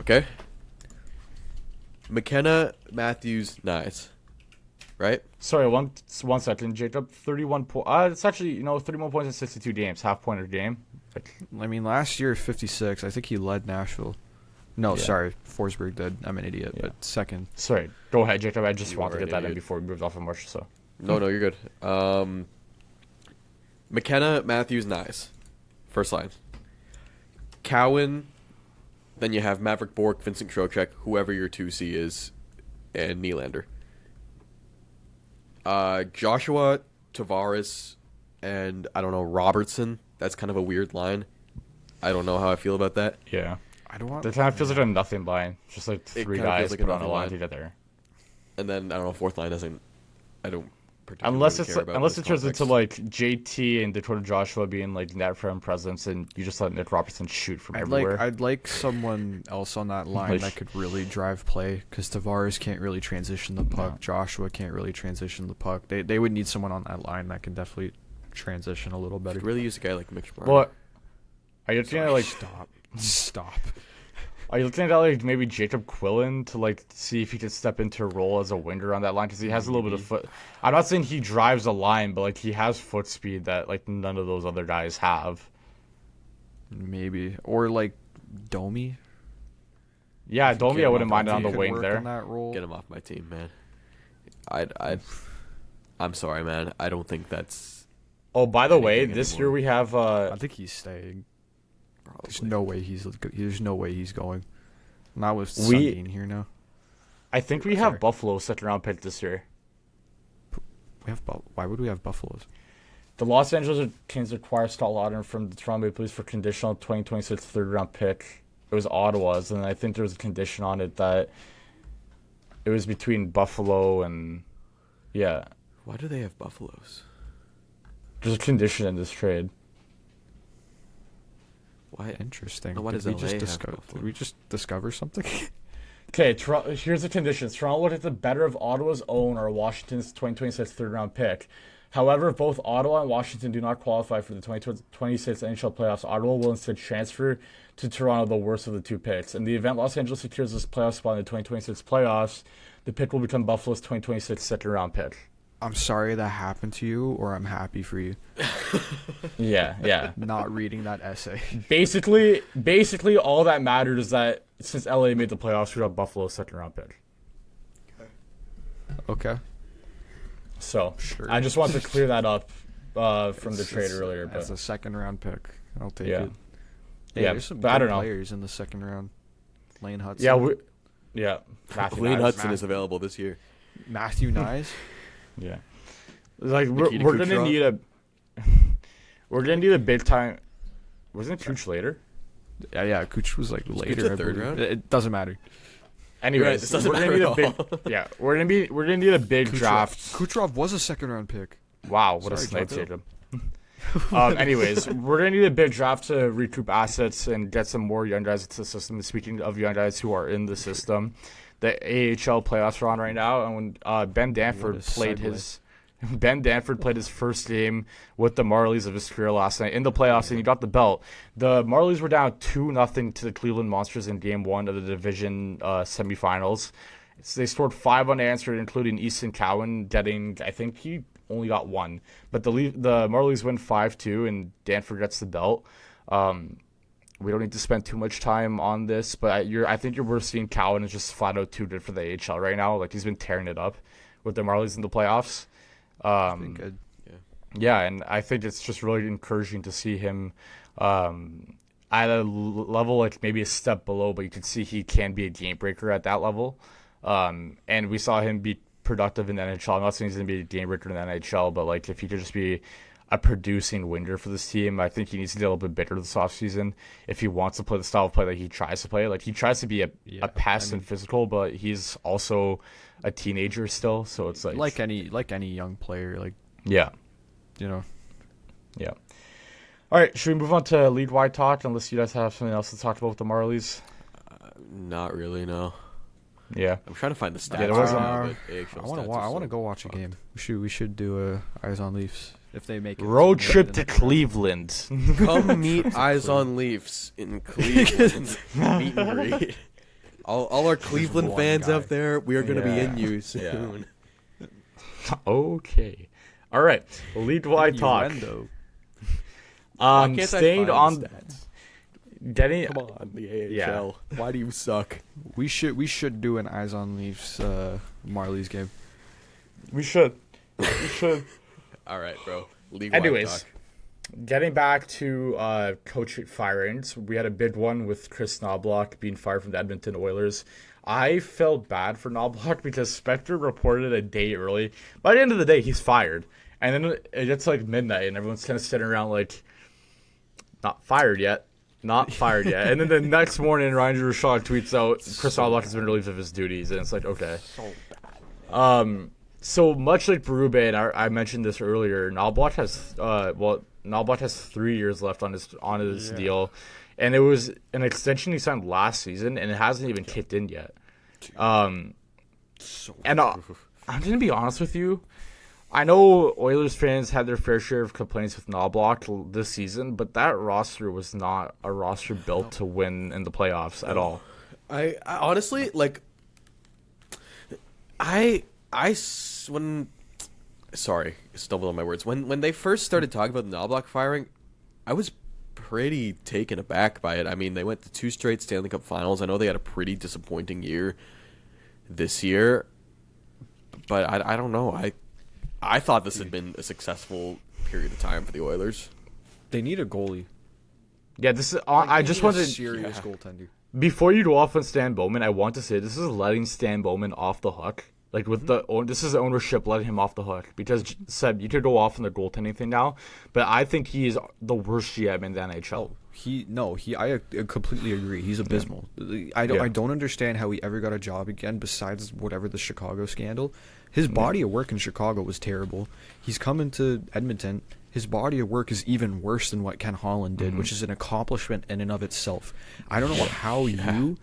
Okay. McKenna, Matthews, Nyes. Right? Sorry, one second, Jacob. 31 points. It's actually 31 points in 62 games, half point a game. I mean, last year 56. I think he led Nashville. No, sorry, Forsberg did. I'm an idiot, but second. Sorry, go ahead, Jacob. I just want to get that idiot. in before we moved off of Marsh. So. No, you're good. McKenna, Matthews, Nyes. First line. Cowan. Then you have Maverick Bork, Vincent Trocheck, whoever your 2C is, and Nylander. Joshua, Tavares, and I don't know, Robertson. That's kind of a weird line. I don't know how I feel about that. Yeah. I don't want. That kind of feels like a nothing line. Just like three guys like put on a line together. And then I don't know, fourth line doesn't. I don't. Unless care about it this turns context. into like JT and Dakota Joshua being like net front presence, and you just let Nick Robertson shoot from everywhere. I'd like someone else on that line that could really drive play, because Tavares can't really transition the puck. No. Joshua can't really transition the puck. They would need someone on that line that can definitely transition a little better. Could really use a guy like Mitch Marner. Well, are you looking at like stop? Are you looking at like maybe Jacob Quillen to like see if he could step into a role as a winger on that line, because he has a little bit of foot. I'm not saying he drives a line, but like he has foot speed that like none of those other guys have. Maybe, or like Domi. Yeah, Domi, I wouldn't mind it on the wing there. Get him off my team, man. I'm sorry, man. I don't think that's. Oh, by the way, this year we have. I think he's staying. Probably. There's no way he's going. Not with Sundin here now. I think we have Buffalo second round pick this year. Why would we have Buffaloes? The Los Angeles Kings acquired Scott Laughton from the Toronto Maple Leafs for conditional 2026 third round pick. It was Ottawa's, and I think there was a condition on it that it was between Buffalo and Why do they have Buffaloes? There's a condition in this trade. Why? Interesting. Why does Did we just discover something? Okay, here's the conditions. Toronto would have the better of Ottawa's own or Washington's 2026 third round pick. However, if both Ottawa and Washington do not qualify for the 2026 NHL playoffs, Ottawa will instead transfer to Toronto the worst of the two picks. In the event Los Angeles secures this playoff spot in the 2026 playoffs, the pick will become Buffalo's 2026 second round pick. I'm sorry that happened to you, or I'm happy for you. Yeah. Not reading that essay. Basically, all that mattered is that since LA made the playoffs, we got Buffalo's second round pick. Okay. So, sure. I just wanted to clear that up from the trade earlier. As a second round pick, I'll take it. Hey, there's some good players in the second round. Lane Hudson. Lane Hudson is available this year. Matthew Nyes. Yeah, like we're gonna need a big time. Wasn't Cooch later? Yeah. Cooch was like later. Third round. It doesn't matter. Anyways, we're gonna need a big. Yeah, we're gonna need a big draft. Kucherov was a second round pick. Wow, what a snipe, Jacob. Anyways, we're gonna need a big draft to recoup assets and get some more young guys into the system. And speaking of young guys who are in the system, the AHL playoffs are on right now, and when Ben Danford played his first game with the Marlies of his career last night in the playoffs, and he got the belt. The Marlies were down 2-0 to the Cleveland Monsters in Game 1 of the division semifinals. They scored 5 unanswered, including Easton Cowan getting, I think he only got 1. But the Marlies win 5-2, and Danford gets the belt. We don't need to spend too much time on this, but I think you're worth seeing Cowan is just flat out too good for the AHL right now. Like, he's been tearing it up with the Marlies in the playoffs. Been good. Yeah, and I think it's just really encouraging to see him at a level like maybe a step below, but you can see he can be a game breaker at that level. And we saw him be productive in the NHL. I'm not saying he's going to be a game breaker in the NHL, but like if he could just be a producing winger for this team, I think he needs to get a little bit better this offseason if he wants to play the style of play that he tries to play. Like, he tries to be a pest and physical, but he's also a teenager still, so it's like any young player, like, yeah, All right, should we move on to league wide talk? Unless you guys have something else to talk about with the Marlies. Not really, no. Yeah. I'm trying to find the stats. Yeah, there wasn't- right now, but AHL I want stats to. are I want so to go watch a fucked. game. We should do a Eyes on Leafs if they make it. Road trip to Then- Cleveland. Come meet Eyes on Leafs in Cleveland. Meet and greet. All our Cleveland one fans guy. out there, we are going to be Yeah. in you soon. Okay. All right. Lead wide talk. Innuendo. Why can't I Staying find on the stats? getting Come on, the AHL. Yeah. Why do you suck? We should do an Eyes on Leafs Marlies game. We should. We should. All right, bro. League Anyways, talk. getting back to coach firings, we had a big one with Chris Knobloch being fired from the Edmonton Oilers. I felt bad for Knobloch because Spectre reported a day early. By the end of the day, he's fired. And then it gets like midnight and everyone's kind of sitting around like, not fired yet. Not fired yet. And then the next morning, Ryan Rushaw tweets out, Chris Knobloch has been relieved of his duties. And it's like, okay. So much like Berube, and I mentioned this earlier, Knobloch has Knobloch has 3 years left on his deal, and it was an extension he signed last season, and it hasn't even kicked in yet. And I'm gonna be honest with you, I know Oilers fans had their fair share of complaints with Knobloch this season, but that roster was not a roster built to win in the playoffs at all. I honestly sorry, stumbled on my words. When they first started talking about the Knobloch firing, I was pretty taken aback by it. I mean, they went to 2 straight Stanley Cup Finals. I know they had a pretty disappointing year this year, but I don't know. I thought this had been a successful period of time for the Oilers. They need a goalie. Yeah, this is. I just wanted serious goaltender. before you go off on Stan Bowman, I want to say this is letting Stan Bowman off the hook. Like with this is the ownership letting him off the hook because Seb, you could go off on the goaltending thing now, but I think he is the worst GM in the NHL. I completely agree. He's abysmal. I don't understand how he ever got a job again besides whatever the Chicago scandal. His body of work in Chicago was terrible. He's coming to Edmonton. His body of work is even worse than what Ken Holland did, which is an accomplishment in and of itself. I don't know how you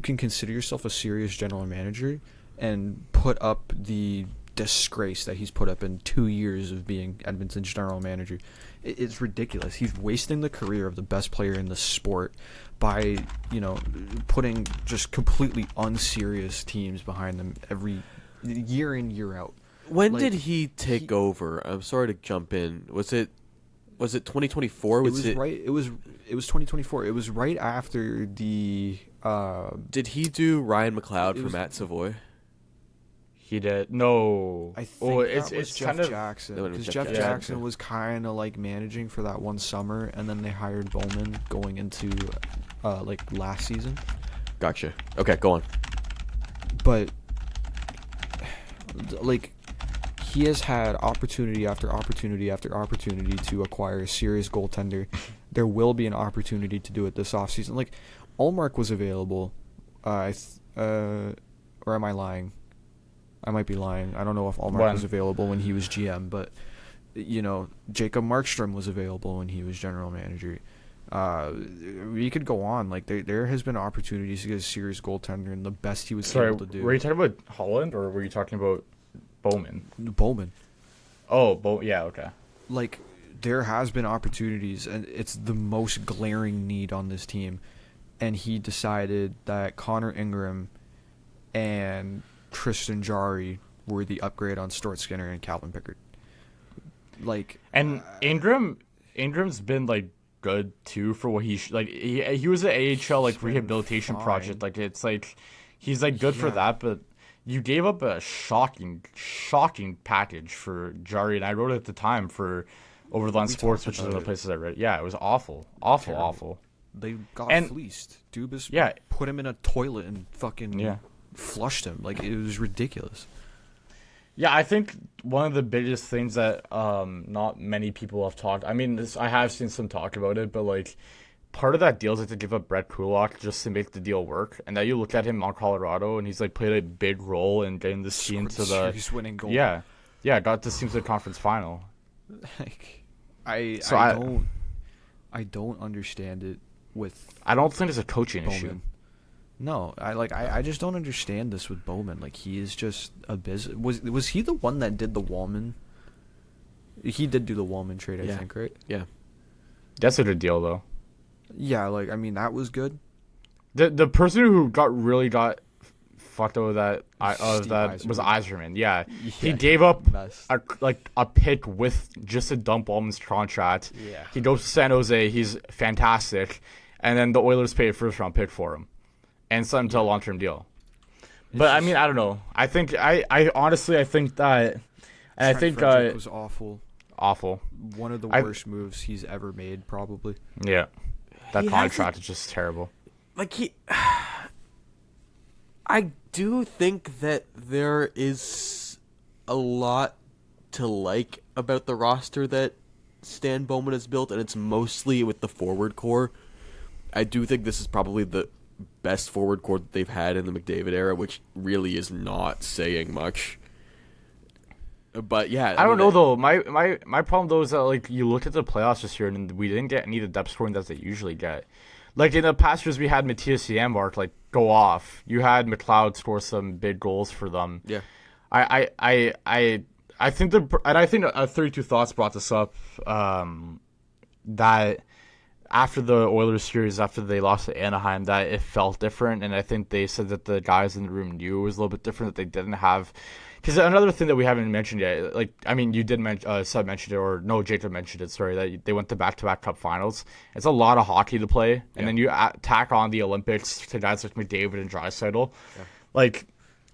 can consider yourself a serious general manager and put up the disgrace that he's put up in 2 years of being Edmonton's general manager. It's ridiculous. He's wasting the career of the best player in the sport by, putting just completely unserious teams behind them every year in, year out. When did he take over? I'm sorry to jump in. Was it 2024? It was 2024. It was right after the Did he do Ryan McLeod for Matt Savoy? He did no. I think it's that was it's Jeff kind of Jackson, That would've because been Jeff Jeff Jackson Jackson. was kind of like managing for that one summer, and then they hired Bowman going into last season. Gotcha. Okay, go on. But he has had opportunity after opportunity after opportunity to acquire a serious goaltender. There will be an opportunity to do it this offseason. Like, Ullmark was available. Or am I lying? I might be lying. I don't know if Ullmark was available when he was GM, but Jacob Markstrom was available when he was general manager. We could go on. Like, there has been opportunities to get a serious goaltender, and the best he was able to do. Were you talking about Holland or were you talking about Bowman? Bowman. Oh, yeah, okay. Like, there has been opportunities, and it's the most glaring need on this team. And he decided that Connor Ingram and Tristan Jarry were the upgrade on Stuart Skinner and Calvin Pickard. And Ingram's been like good too for what he was an AHL rehabilitation project. Like, it's like he's like good for that, but you gave up a shocking package for Jarry, and I wrote it at the time for Overland Sports, which is one of the places I read. Yeah, it was awful. They got fleeced. Dubas put him in a toilet and fucking flushed him. Like, it was ridiculous. Yeah, I think one of the biggest things that not many people have talked. I mean, I have seen some talk about it, but like part of that deal is to give up Brett Kulak just to make the deal work. And now you look at him on Colorado, and he's like played a big role in getting this team to the series winning goal. Yeah, got this team to the conference final. Like, I don't understand it with. I don't think it's a coaching Bowman. issue. No, I just don't understand this with Bowman. Like, he is just a Was he the one that did the Wallman? He did do the Wallman trade, I think, right? Yeah. That's a good deal, though. Yeah, like, I mean, that was good. The person who really got fucked over that was Iceman. Iceman. Yeah. He Yeah, gave up best. a pick with just a dump Ballman's contract. Yeah. He goes to San Jose. He's fantastic, and then the Oilers paid a first round pick for him, and signed him to a long term deal. But I mean, I don't know. I think I honestly think that, and I think Frederick was awful. awful. One of the worst moves he's ever made, probably. Yeah, that He contract is just terrible. Like I do think that there is a lot to like about the roster that Stan Bowman has built, and it's mostly with the forward core. I do think this is probably the best forward core that they've had in the McDavid era, which really is not saying much. But yeah, I don't know though. My problem though is that, like, you look at the playoffs this year and we didn't get any of the depth scoring that they usually get. Like, in the past years, we had Matthias Janmark go off. You had McLeod score some big goals for them. Yeah. I think 32 Thoughts brought this up, that after the Oilers series, after they lost to Anaheim, that it felt different, and I think they said that the guys in the room knew it was a little bit different, that they didn't have. Because another thing that we haven't mentioned yet, like, I mean, you did mention, Seb mentioned it, or no, Jacob mentioned it, sorry, that they went to back-to-back Cup finals. It's a lot of hockey to play, and then you tack on the Olympics to guys like McDavid and Draisaitl. Yeah. Like,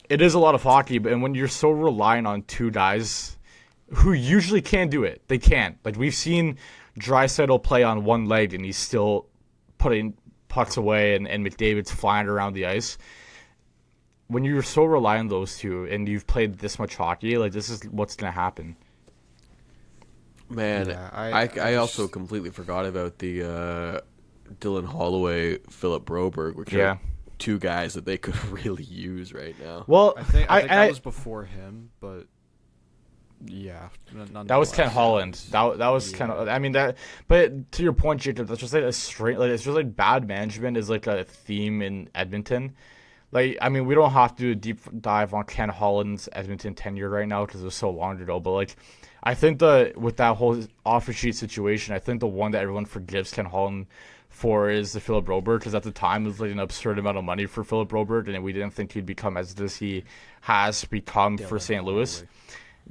it is a lot of hockey, but and when you're so reliant on two guys who usually can't do it, they can't. Like, we've seen Draisaitl play on one leg, and he's still putting pucks away, and McDavid's flying around the ice. When you're so reliant on those two and you've played this much hockey, like, this is what's going to happen. Man, Yeah, I also completely forgot about the Dylan Holloway, Philip Broberg, which are two guys that they could really use right now. Well, I think that was before him, but yeah, that was Ken Holland. That was kind of. I mean that. But to your point, Jacob, that's just like a straight. Like, it's just like bad management is like a theme in Edmonton. Like, I mean, we don't have to do a deep dive on Ken Holland's Edmonton tenure right now because it was so long ago. But, like, I think with that whole offer sheet situation, I think the one that everyone forgives Ken Holland for is the Philip Broberg, because at the time it was like an absurd amount of money for Philip Broberg, and we didn't think he'd become as good as he has become for St. Louis.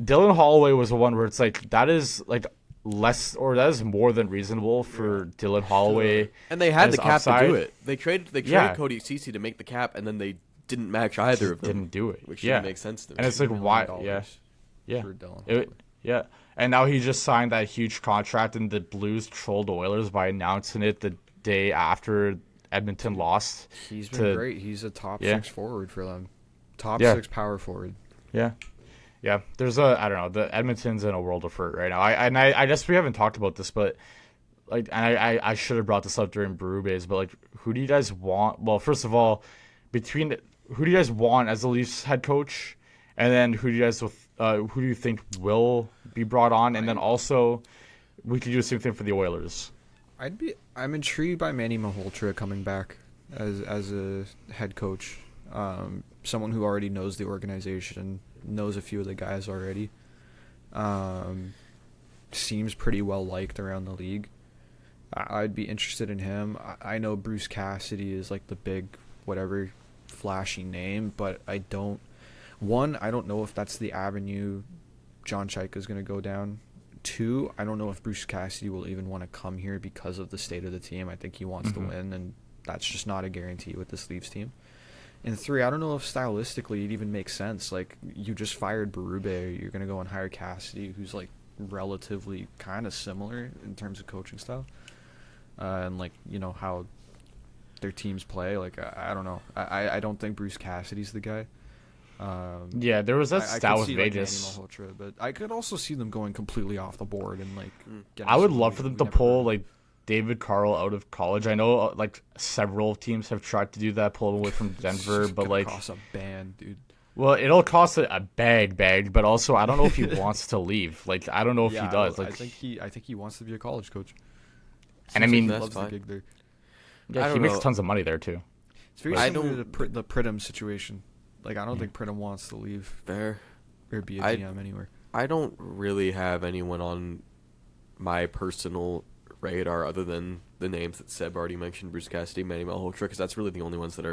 Dylan Holloway was the one where it's like, that is like less, or that is more than reasonable for Dylan Holloway. And they had the cap upside. to do it. They traded Cody Ceci to make the cap, and then they didn't match either of them. Didn't do it, which didn't make sense to me. And it's like, why? Yeah. And now he just signed that huge contract, and the Blues trolled the Oilers by announcing it the day after Edmonton lost. He's been great. He's a top 6 forward for them. Top 6 power forward. Yeah. Yeah, there's I don't know, the Edmonton's in a world of hurt right now. I guess we haven't talked about this, but like, and I should have brought this up during Berube's, but like, who do you guys want? Well, first of all, who do you guys want as the Leafs head coach, and then who do you think will be brought on, and then also we could do the same thing for the Oilers. I'm intrigued by Manny Malhotra coming back as a head coach, someone who already knows the organization. Knows a few of the guys already. Seems pretty well liked around the league. I'd be interested in him. I know Bruce Cassidy is like the big whatever flashy name, but I don't know if that's the avenue John Chaika is going to go down. 2, I don't know if Bruce Cassidy will even want to come here because of the state of the team. I think he wants to win, and that's just not a guarantee with this Leafs team. And 3, I don't know if stylistically it even makes sense. Like, you just fired Berube, you're going to go and hire Cassidy, who's, like, relatively kind of similar in terms of coaching style. And, like, you know, how their teams play. Like, I don't know. I don't think Bruce Cassidy's the guy. Yeah, there was that stat with Vegas. Like Malhotra, but I could also see them going completely off the board and, like, I would love for them to pull, like, David Carl out of college. I know like several teams have tried to do that, pull him away from Denver, but like cost a band, dude. Well, it'll cost a bag, but also I don't know if he wants to leave. Like, I don't know if he does. Like, I think he wants to be a college coach. And I mean, loves the gig there. Yeah, he makes tons of money there too. It's very I similar don't- to the Pridham situation. Like, I don't think Pridham wants to leave Fair. or be a I- GM anywhere. I don't really have anyone on my personal radar other than the names that Seb already mentioned, Bruce Cassidy, Manny Malhotra, because that's really the only ones that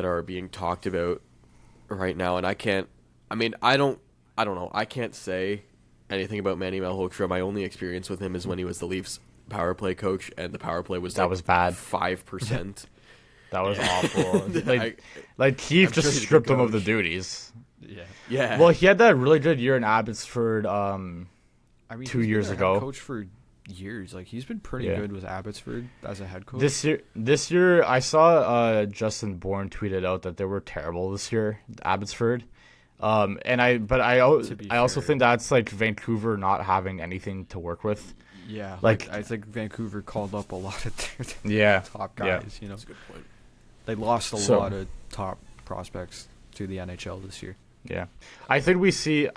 are being talked about right now. And I don't know. I can't say anything about Manny Malhotra. My only experience with him is when he was the Leafs power play coach, and the power play was That was bad. 5%. That was awful. I'm like Keefe sure just he's a stripped good him of the coach. duties. Yeah. Yeah. Well, he had that really good year in Abbotsford. I mean, 2 he's been years their ago. head coach for years. Like, he's been pretty Yeah. good with Abbotsford as a head coach. This year, I saw Justin Bourne tweeted out that they were terrible this year, Abbotsford. And I also fair. think that's like Vancouver not having anything to work with. Yeah, Like- I think Vancouver called up a lot of their Yeah, top yeah. guys. You know, That's a good point. they lost a So- lot of top prospects to the NHL this year. Yeah, I think we see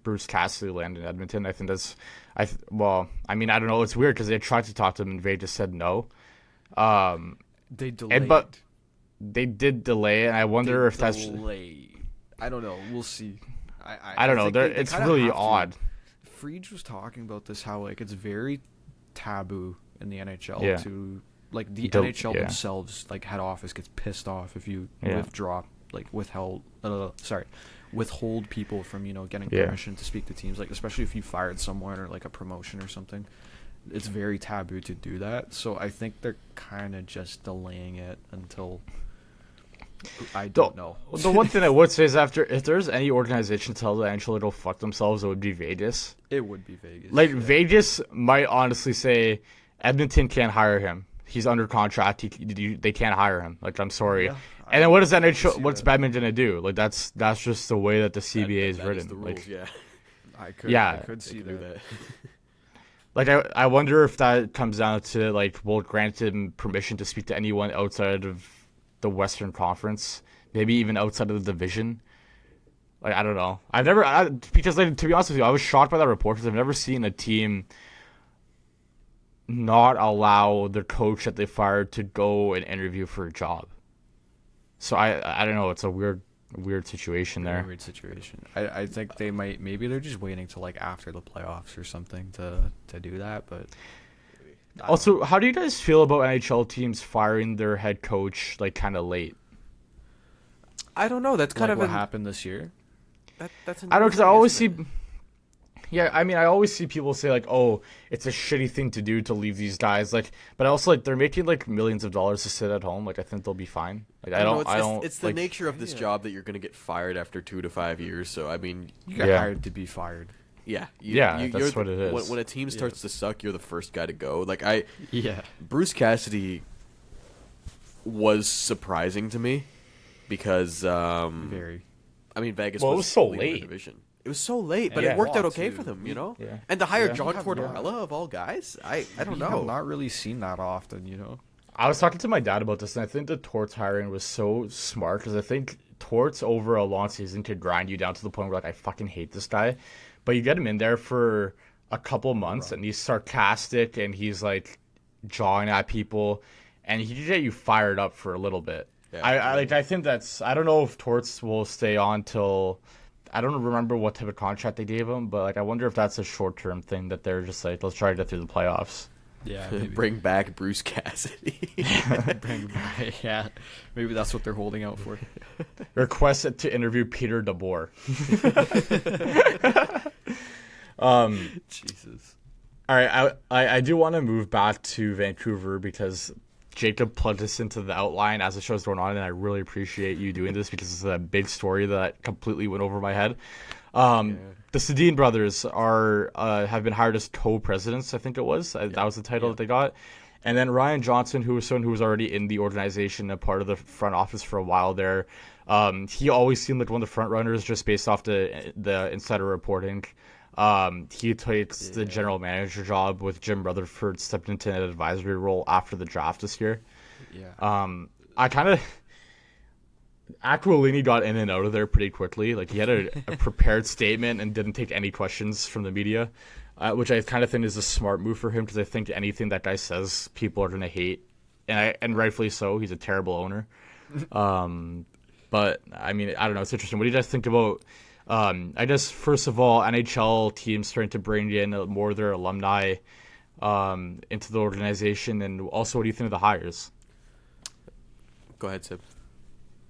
Bruce Cassidy land in Edmonton. I think that's I don't know. It's weird because they tried to talk to him and Vegas said no. They delayed. But they did delay, and I wonder if that's I don't know. We'll see. I don't know. think they It's kinda really have to. odd. Friedge was talking about this, how like it's very taboo in the NHL Yeah. to like the Don't- NHL yeah. themselves, like head office gets pissed off if you Yeah. withdraw, like withhold people from getting Yeah. permission to speak to teams, like especially if you fired someone or like a promotion or something. It's very taboo to do that, so I think they're kind of just delaying it until I don't know. The one thing I would say is if there's any organization tell the NHL to go fuck themselves, it would be Vegas. It would be Vegas. Like yeah. Vegas might honestly say Edmonton can't hire him. He's under contract. They can't hire him. Like, I'm sorry. Yeah, and then what does I can NHL? see What's that. Badminton gonna do? Like that's just the way that the CBA is That written. the Like, rules, yeah. I could Yeah. see They can do that. that. like I wonder if that comes down to like we'll grant him permission to speak to anyone outside of the Western Conference, maybe even outside of the division. Like, I don't know. Because like, to be honest with you, I was shocked by that report because I've never seen a team not allow their coach that they fired to go and interview for a job. So I don't know. It's a weird situation Very there. weird situation. I think maybe they're just waiting till like after the playoffs or something to do that. But I don't know. Also, how do you guys feel about NHL teams firing their head coach like kind of late? I don't know. That's kind like of what happened this year. That's I don't know, because I interesting, always isn't see. it? Yeah, I mean, I always see people say like, "Oh, it's a shitty thing to do to leave these guys." Like, but also like they're making like millions of dollars to sit at home. Like, I think they'll be fine. Like, I don't. It's the like, nature of this job that you're going to get fired after 2 to 5 years. So I mean, You got Yeah. hired to be fired. yeah, Yeah, you're that's what it is. When a team starts to suck, you're the first guy to go. Like Yeah. Bruce Cassidy was surprising to me because Very. I mean, Vegas Well, it was was so leading the late. division. It was so late, but Yeah. it worked out Lots, okay too. for them, you know. Yeah. And to hire Yeah. John Yeah. Tortorella of all guys, I don't We know. have not really seen that often, I was talking to my dad about this, and I think the Torts hiring was so smart because I think Torts over a long season could grind you down to the point where like I fucking hate this guy, but you get him in there for a couple months and he's sarcastic and he's like jawing at people, and he can get you fired up for a little bit. Yeah. I think that's I don't know if Torts will stay on till I don't remember what type of contract they gave him, but like I wonder if that's a short term thing that they're just like let's try to get through the playoffs. Yeah. Bring back Bruce Cassidy. Yeah. Maybe that's what they're holding out for. Request it to interview Peter DeBoer. Jesus. All right, I do want to move back to Vancouver because Jacob plugged us into the outline as the show's going on, and I really appreciate you doing this because it's a big story that completely went over my head. The Sedin brothers have been hired as co-presidents, I think it was. That was the title that they got. And then Ryan Johnson, who was already in the organization, a part of the front office for a while there. He always seemed like one of the front runners just based off the insider reporting. He takes the general manager job with Jim Rutherford stepped into an advisory role after the draft this year. Yeah. Aquilini got in and out of there pretty quickly. Like he had a prepared statement and didn't take any questions from the media, which I kind of think is a smart move for him because I think anything that guy says, people are going to hate and rightfully so. He's a terrible owner. But I mean, I don't know. It's interesting. What do you guys think about? I guess first of all, NHL teams starting to bring in more of their alumni into the organization, and also, what do you think of the hires? Go ahead, Sib.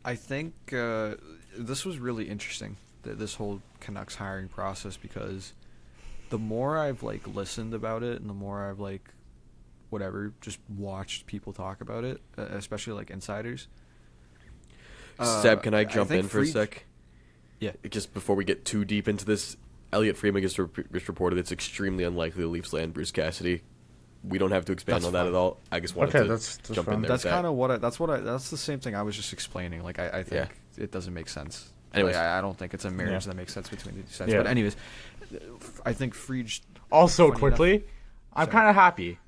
I think this was really interesting, this whole Canucks hiring process, because the more I've like listened about it and the more I've like just watched people talk about it, especially like insiders. Seb, can I jump in for a sec? Yeah. Just before we get too deep into this, Elliot Friedman just reported it's extremely unlikely the Leafs land Bruce Cassidy. We don't have to expand on that at all. I just wanted to jump in there. That's kind of what that's the same thing I was just explaining. Like I think it doesn't make sense. Anyways, like, I don't think it's a marriage that makes sense between the two sides. But anyways, I think Fried. Also, quickly, I'm kind of happy.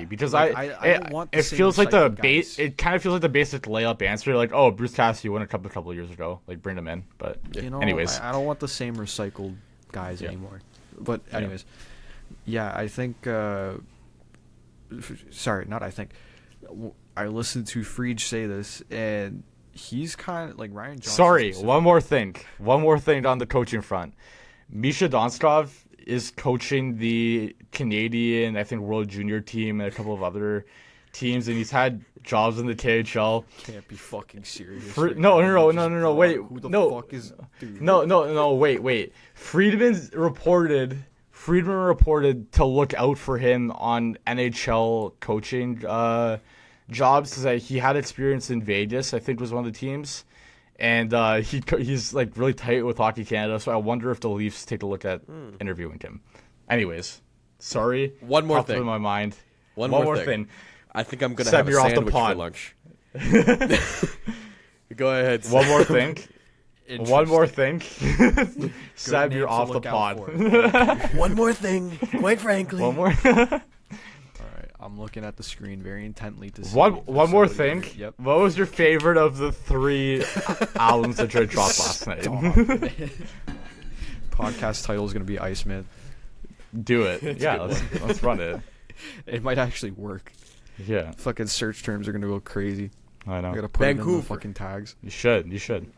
Because like, I don't want it feels like the base. It kind of feels like the basic layup answer. Like, oh, Bruce Cassidy won a couple of years ago. Like, bring him in. But anyways, I don't want the same recycled guys anymore. But anyways, I think. Sorry, not I think. I listened to Fried say this, and he's kind of like Ryan Johnson. Sorry, one more thing on the coaching front. Misha Donskov is coaching the Canadian, I think, World Junior team and a couple of other teams, and he's had jobs in the KHL. Can't be fucking serious. No, wait. Who the fuck is... Dude. No, wait. Friedman reported to look out for him on NHL coaching jobs, because he had experience in Vegas, I think was one of the teams. And he's like really tight with Hockey Canada, so I wonder if the Leafs take a look at interviewing him. Anyways, sorry. One more thing in my mind. One more thing. I think I'm gonna have a sandwich for lunch. Go ahead. One more thing. Seb, you're off the pod. One more thing. Quite frankly. One more. All right, I'm looking at the screen very intently to see. One more thing. Yep. What was your favorite of the 3 albums that you dropped last night? Podcast title is gonna be Iceman. Do it. Let's run it. It might actually work. Yeah. Fucking search terms are gonna go crazy. I know. I gotta put it in Vancouver. the fucking tags. You should.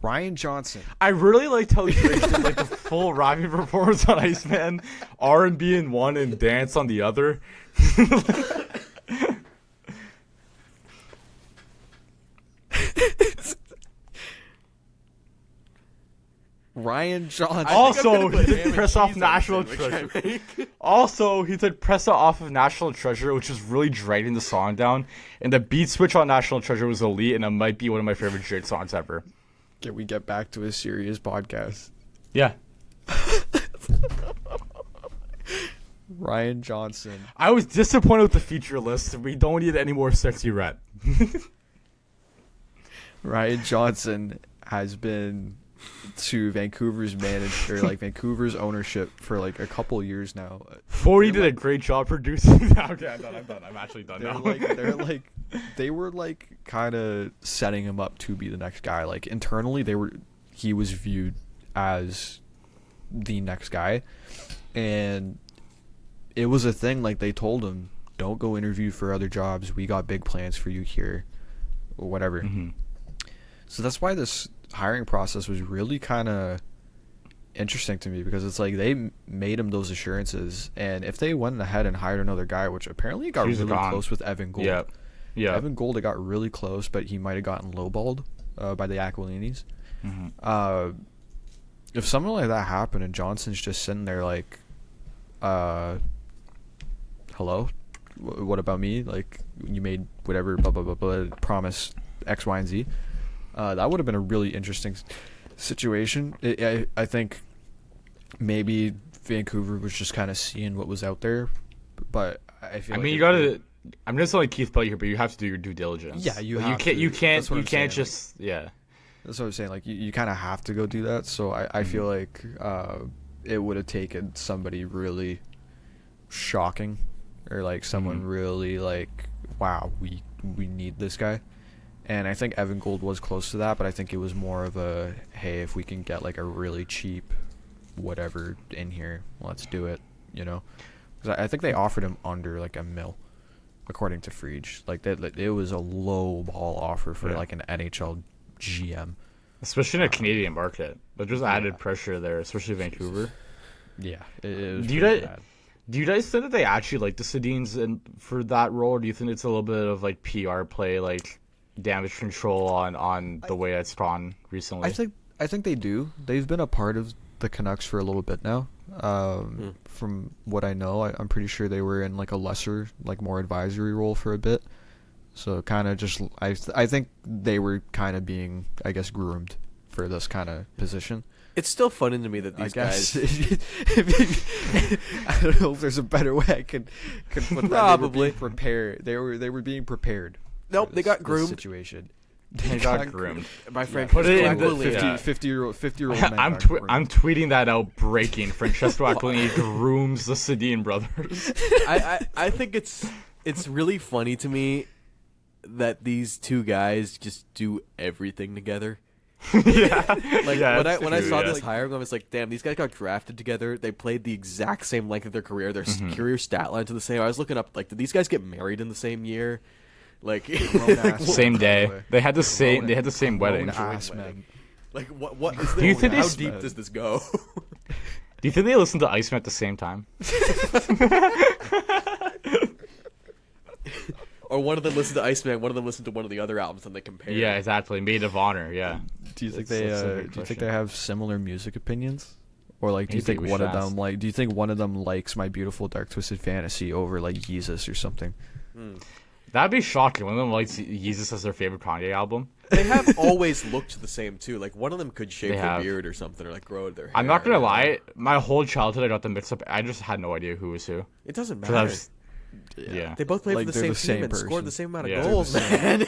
Ryan Johnson. I really liked how Drake did like the full rapping performance on Iceman, R&B in one and dance on the other. Ryan Johnson. Also, he took Press off National Treasure. He took Press off of National Treasure, which is really dragging the song down. And the beat switch on National Treasure was elite, and it might be one of my favorite Drake songs ever. Can we get back to a serious podcast? Yeah. Ryan Johnson. I was disappointed with the feature list. We don't need any more sexy red. Ryan Johnson has been to Vancouver's Vancouver's ownership for like a couple years now. 40 did a great job producing. Okay, I'm done. I'm actually done now. They were like kind of setting him up to be the next guy. Like internally, he was viewed as the next guy, and it was a thing. Like they told him, "Don't go interview for other jobs. We got big plans for you here, or whatever." Mm-hmm. So that's why this hiring process was really kind of interesting to me, because it's like they made him those assurances, and if they went ahead and hired another guy, which apparently got really close with Evan Gould. Yeah. Evan Gould got really close, but he might have gotten lowballed by the Aquilinis. Mm-hmm. If something like that happened and Johnson's just sitting there like, hello, what about me? Like, you made whatever blah blah blah blah promise X, Y, and Z. That would have been a really interesting situation. I think maybe Vancouver was just kind of seeing what was out there, but I feel. You gotta. I'm just like Keith Pelly here, but you have to do your due diligence. Yeah, you can't just. Like, yeah. That's what I'm saying. Like you kind of have to go do that. So I feel like it would have taken somebody really shocking, or like someone really like, wow, we need this guy. And I think Evan Gould was close to that, but I think it was more of a, hey, if we can get like a really cheap whatever in here, let's do it, you know? Because I think they offered him under like $1 million. according to Frege. Like that, it was a low ball offer for like an NHL GM, especially in a Canadian market. But there's added pressure there, especially Vancouver. Yeah, it was do you guys think that they actually like the Sedins and for that role, or do you think it's a little bit of like PR play, like damage control on the way it's gone recently? I think they do. They've been a part of the Canucks for a little bit now. From what I know, I'm pretty sure they were in like a lesser, like more advisory role for a bit. So kind of just, I think they were kind of being, I guess, groomed for this kind of position. It's still funny to me that these guys. I don't know if there's a better way I could put that. Probably. They were being prepared. Nope, they got groomed. Situation. They got groomed. My friend, put it in Aquilini. 50-year-old men. I'm tweeting that out. Breaking. Francesco Aquilini grooms the Sedin brothers. I think it's really funny to me that these two guys just do everything together. When I saw this hiring, I was like, damn, these guys got drafted together. They played the exact same length of their career. Their career stat lines are the same. I was looking up, like, did these guys get married in the same year? Like same day. They had the same. They had the same wedding. Iceman. Like what is Do you think how deep does this go? Do you think they listened to Iceman at the same time? Or one of them listened to Iceman, one of them listened to one of the other albums, and they compared. Yeah, exactly. Maid of Honor. Yeah. Do you think they have similar music opinions, or like do you think one of them likes My Beautiful Dark Twisted Fantasy over like Yeezus or something? That'd be shocking. One of them likes Yeezus as their favorite Kanye album. They have always looked the same too. Like one of them could shave their beard or something, or like grow their hair. I'm not gonna lie. My whole childhood, I got them mixed up. I just had no idea who was who. It doesn't matter. Yeah. They both played Like, for the same team and scored the same amount of goals, man.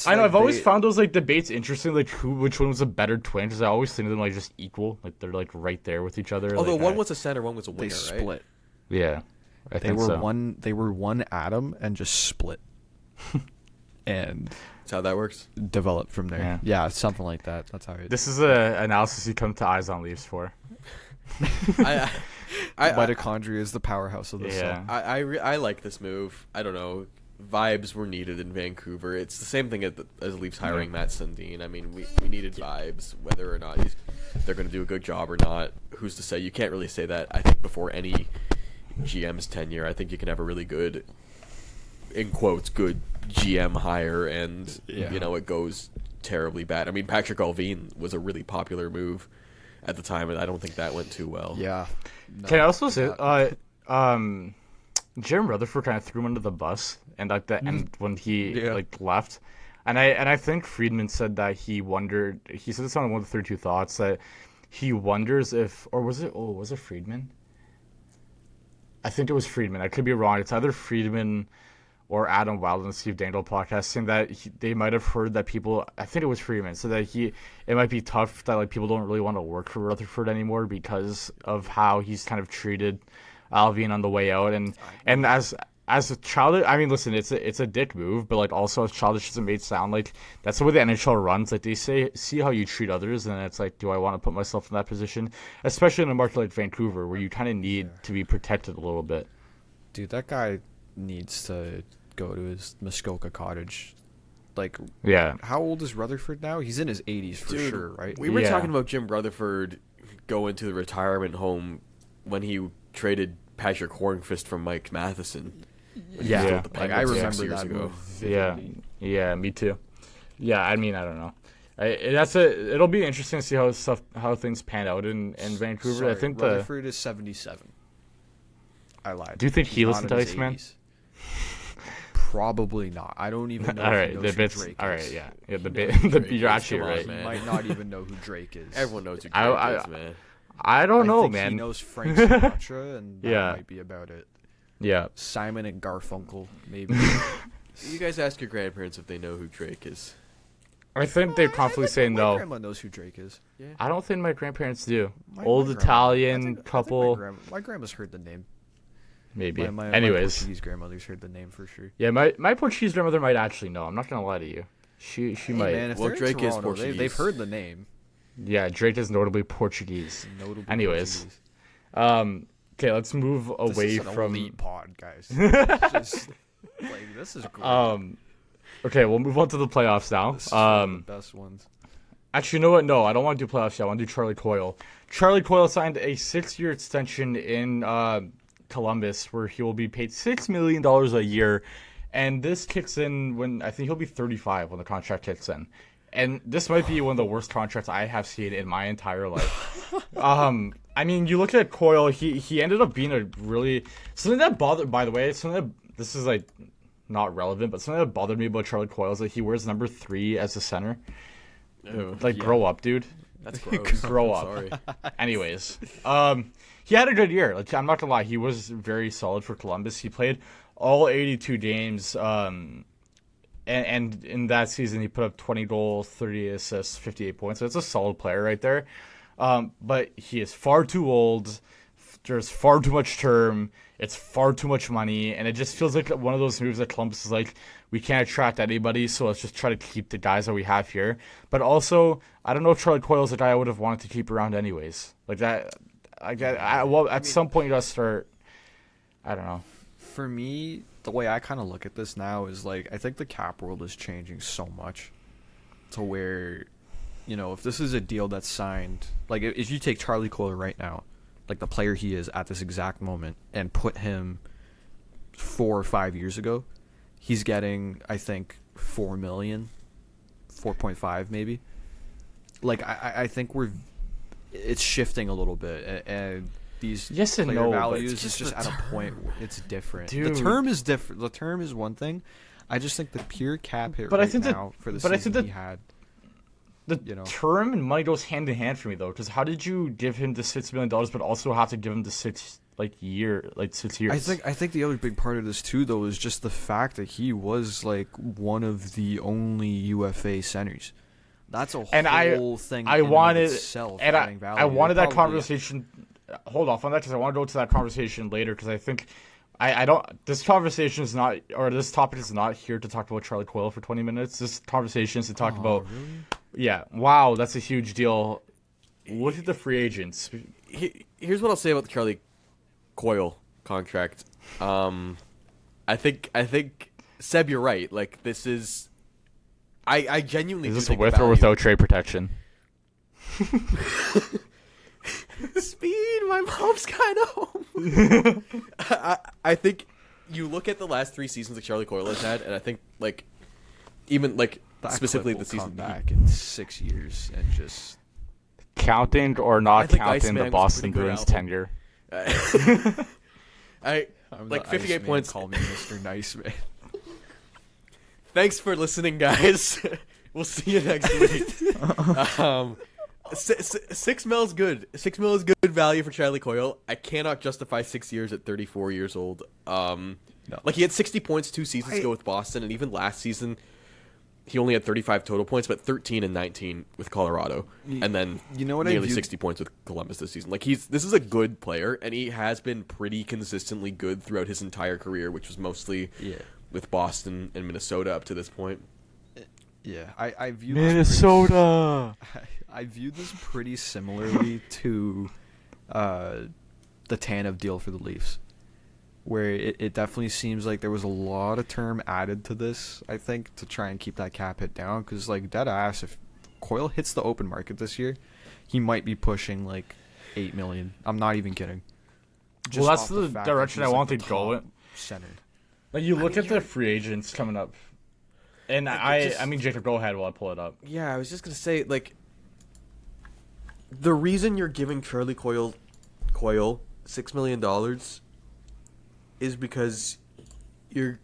I know. I've always found those like debates interesting, like which one was a better twin, because I always think of them like just equal, like they're like right there with each other. Although like, one was a center, one was a winger, They split. right? Yeah, They were one atom and just split, and That's how that works. developed from there. Yeah, something like that. That's how it. This is a analysis you come to Eyes on Leafs for. Mitochondria is the powerhouse of the cell. I like this move. I don't know. Vibes were needed in Vancouver. It's the same thing as Leafs hiring Matt Sundin. I mean, we needed vibes, whether or not they're going to do a good job or not. Who's to say? You can't really say that. I think before any GM's tenure, I think you can have a really good, in quotes, good GM hire, and it goes terribly bad. I mean, Patrick Allvin was a really popular move at the time, and I don't think that went too well. Yeah. No, Can I also say, Jeremy Rutherford kind of threw him under the bus, and like the end when he left, and I think Friedman said that he wondered. He said this on one of the 32 Thoughts that he wonders if, or was it Friedman? I think it was Friedman. I could be wrong. It's either Friedman or Adam Wild on the Steve Dangle podcast, saying that they might have heard that people, I think it was Freeman, so that it might be tough that like people don't really want to work for Rutherford anymore because of how he's kind of treated Alvin on the way out, and as a child, I mean, listen, it's a dick move, but like also as childish as it may sound, like that's the way the NHL runs. Like they say, see how you treat others, and it's like, do I want to put myself in that position, especially in a market like Vancouver where you kind of need to be protected a little bit. Dude, that guy needs to go to his Muskoka cottage. Like, how old is Rutherford now? He's in his 80s for sure, right? We were talking about Jim Rutherford going to the retirement home when he traded Patrick Hornqvist from Mike Matheson. Yeah. Like, I remember that ago. Yeah, me too. Yeah, I mean, I don't know. It'll be interesting to see how things pan out in Vancouver. Sorry, I think Rutherford is 77. I lied. Do you think he listened to Iceman? Probably not. I don't even know. All right, who the bits. Drake All is. right, yeah. You're actually right. Man. He might not even know who Drake is. Everyone knows who Drake is, man. I don't know, think man. He knows Frank Sinatra, and that might be about it. Yeah. Simon and Garfunkel, maybe. You guys ask your grandparents if they know who Drake is. I think they'd confidently say no. My grandma knows who Drake is. Yeah. I don't think my grandparents do. My Italian couple. My grandma's heard the name. Maybe. My Anyways. Portuguese grandmother's heard the name for sure. Yeah, my Portuguese grandmother might actually know. I'm not going to lie to you. She might. Man, if Well, they're in Drake is Toronto, Portuguese. They've heard the name. Yeah, Drake is notably Portuguese. Notably Anyways. Portuguese. Okay, let's move away this is an from. elite pod, guys. It's just, like, this is great. Okay, we'll move on to the playoffs now. This is one of the best ones. Actually, you know what? No, I don't want to do playoffs yet. I want to do Charlie Coyle. Charlie Coyle signed a 6-year extension in Columbus, where he will be paid $6 million a year, and this kicks in when I think he'll be 35 when the contract kicks in. And this might be one of the worst contracts I have seen in my entire life. I mean, you look at Coyle, he ended up being a really something that bothered. By the way, this is like not relevant, but something that bothered me about Charlie Coyle is that he wears number 3 as a center. Ew. Like, grow up, dude. That's gross. Grow up. Sorry. Anyways, he had a good year. Like, I'm not gonna lie, he was very solid for Columbus. He played all 82 games. And in that season, he put up 20 goals, 30 assists, 58 points. So it's a solid player right there. But he is far too old. There's far too much term. It's far too much money. And it just feels like one of those moves that Columbus is like, we can't attract anybody, so let's just try to keep the guys that we have here. But also, I don't know if Charlie Coyle's a guy I would have wanted to keep around anyways. Like that. At some point, you gotta start. I don't know. For me, the way I kind of look at this now is like, I think the cap world is changing so much to where, you know, if this is a deal that's signed, like if you take Charlie Coyle right now, like the player he is at this exact moment, and put him 4 or 5 years ago, he's getting, I think, 4 million, 4.5 maybe. Like I think it's shifting a a bit, and these yes and player no, values is just at a point where it's different. Dude. The term is different. The term is one thing. I just think the pure cap hit now for the season he had. The term and money goes hand in hand for me though, because how did you give him the $6 million, but also have to give him the 6 years? I think the other big part of this too, though, is just the fact that he was like one of the only UFA centers. That's a whole thing. I wanted that conversation. Hold off on that because I want to go to that conversation later because I think I don't. This conversation is not, or this topic is not here to talk about Charlie Coyle for 20 minutes. This conversation is to talk about. Really? Yeah. Wow, that's a huge deal. Look at the free agents. Here's what I'll say about the Charlie Coyle contract. I think Seb, you're right. Like this is, I genuinely. Is this do a think with the or value- without trade protection? Speed, my mom's kind of home. I think you look at the last 3 seasons that Charlie Coyle has had, and I think like even like That specifically clip the will season come back in 6 years and just Counting or I not think counting Iceman the was a Boston pretty good Bruins album. tenure. I'm like the 58 Iceman, points. Call me Mr. Nice Man. Thanks for listening, guys. We'll see you next week. 6 mil is good. 6 mil is good value for Charlie Coyle. I cannot justify 6 years at 34 years old. No. Like he had 60 points 2 seasons ago with Boston, and even last season he only had 35 total points, but 13 and 19 with Colorado, and then you know what nearly I viewed... 60 points with Columbus this season. Like this is a good player, and he has been pretty consistently good throughout his entire career, which was mostly with Boston and Minnesota up to this point. Yeah, I view Minnesota. I view this pretty similarly to the Tanev deal for the Leafs, where it definitely seems like there was a lot of term added to this, I think, to try and keep that cap hit down. Because, like, dead ass, if Coyle hits the open market this year, he might be pushing, like, $8 million. I'm not even kidding. Well, that's the direction I want to go in. Center. Like, you look at the free agents coming up. And I mean, Jacob, go ahead while I pull it up. Yeah, I was just going to say, like, the reason you're giving Charlie Coyle $6 million is because you're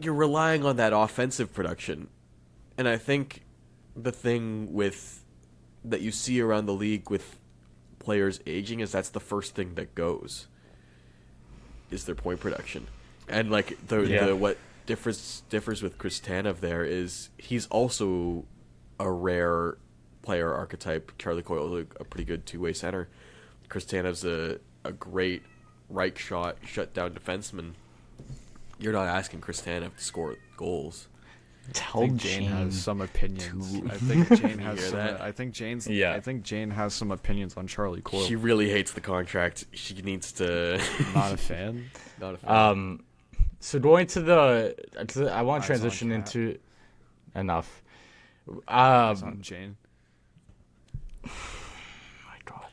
relying on that offensive production. And I think the thing with that you see around the league with players aging is that's the first thing that goes is their point production. And like the what differs with Chris Tanev there is he's also a rare player archetype. Charlie Coyle is a pretty good two-way center. Chris Tanev's a great right shot, shut down defenseman. You're not asking Chris Tanev to score goals. Tell think Jane has some opinions. I think Jane has hear some. that? I think Jane's. Yeah. I think Jane has some opinions on Charlie Coyle. She really hates the contract. She needs to. Not a fan. Not a fan. So going to I want to Eyes on transition Cat. into enough. Eyes on Jane. My God.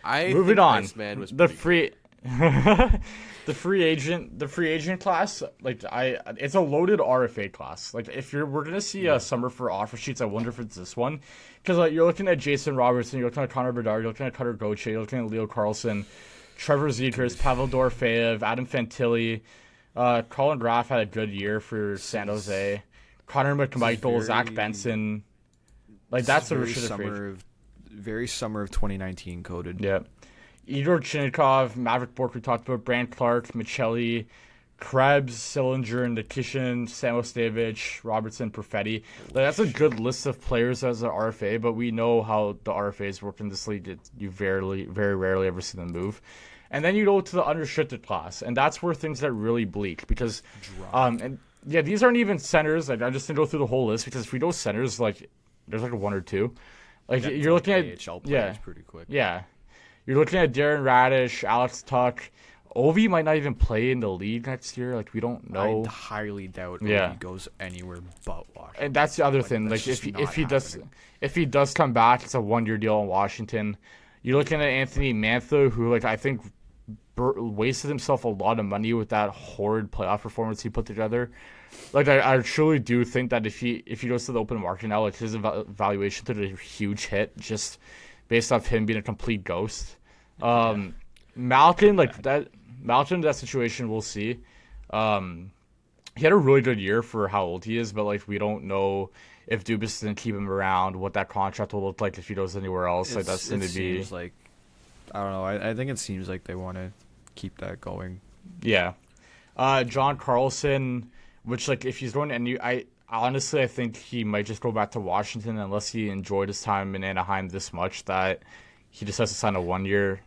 I Moving think on. Iceman was The pretty the free agent class, like it's a loaded RFA class. Like if we're gonna see a summer for offer sheets, I wonder if it's this one, because like you're looking at Jason Robertson, you're looking at Connor Bedard, you're looking at Cutter Gauthier, you're looking at Leo Carlson, Trevor Zegers, Pavel Dorofeyev, Adam Fantilli, Colin Graff had a good year for San Jose, Connor McMichael, Zach Benson, like that's what we should have. Very summer of 2019 coded. Yeah. Igor Chinnikov, Maverick Bork, we talked about, Brant Clark, Michelli, Krebs, Sillinger, Nikishin, Samostevic, Robertson, Perfetti. Like, that's a good list of players as an RFA, but we know how the RFAs work in this league. You very rarely ever see them move. And then you go to the unrestricted class, and that's where things get really bleak because, these aren't even centers. Like, I'm just gonna go through the whole list because if we go centers, like, there's like one or two. Like, you're looking at AHL players pretty quick. Yeah. You're looking at Darren Radish, Alex Tuck. Ovi might not even play in the league next year. Like, we don't know. I highly doubt Yeah. he goes anywhere but Washington. And that's the other thing. that's Like, just not if he does come back, it's a 1-year deal in Washington. You're looking at Anthony Mantha, who, like, I think wasted himself a lot of money with that horrid playoff performance he put together. Like, I truly do think that if he goes to the open market now, like, his valuation took a huge hit just based off him being a complete ghost. Malkin, like that situation, we'll see. He had a really good year for how old he is, but like we don't know if Dubas didn't keep him around, what that contract will look like if he goes anywhere else. Like that's going to be. Seems like, I don't know. I think it seems like they want to keep that going. Yeah, John Carlson, which like if he's going to, I think he might just go back to Washington unless he enjoyed his time in Anaheim this much that he just has to sign a 1-year.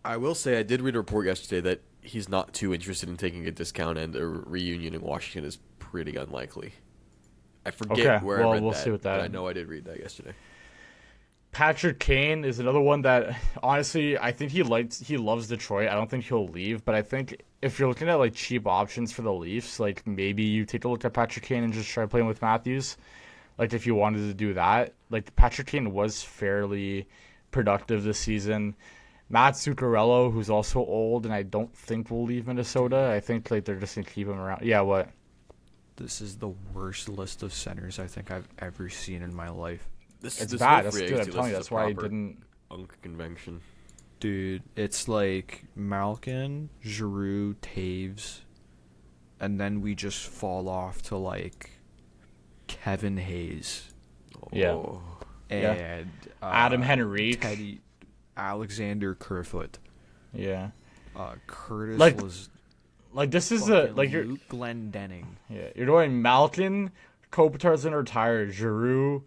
I will say I did read a report yesterday that he's not too interested in taking a discount, and a reunion in Washington is pretty unlikely. I forget where I read we'll that, see with that. but I know I did read that yesterday. Patrick Kane is another one that honestly I think he loves Detroit. I don't think he'll leave, but I think if you're looking at like cheap options for the Leafs, like maybe you take a look at Patrick Kane and just try playing with Matthews. Like if you wanted to do that, like Patrick Kane was fairly productive this season. Matt Zuccarello, who's also old and I don't think will leave Minnesota. I think like they're just gonna keep him around. Yeah, what? This is the worst list of centers I think I've ever seen in my life. It's bad. That's good. I'm telling you. That's why I didn't. Convention. Dude, it's like Malkin, Giroux, Taves, and then we just fall off to like Kevin Hayes. Yeah. And Adam Henrique. Teddy, Alexander Kerfoot. Yeah. Curtis was like this is you're Luke Glendening. Yeah, you're doing Malkin, Kopitar's gonna retire, Giroux,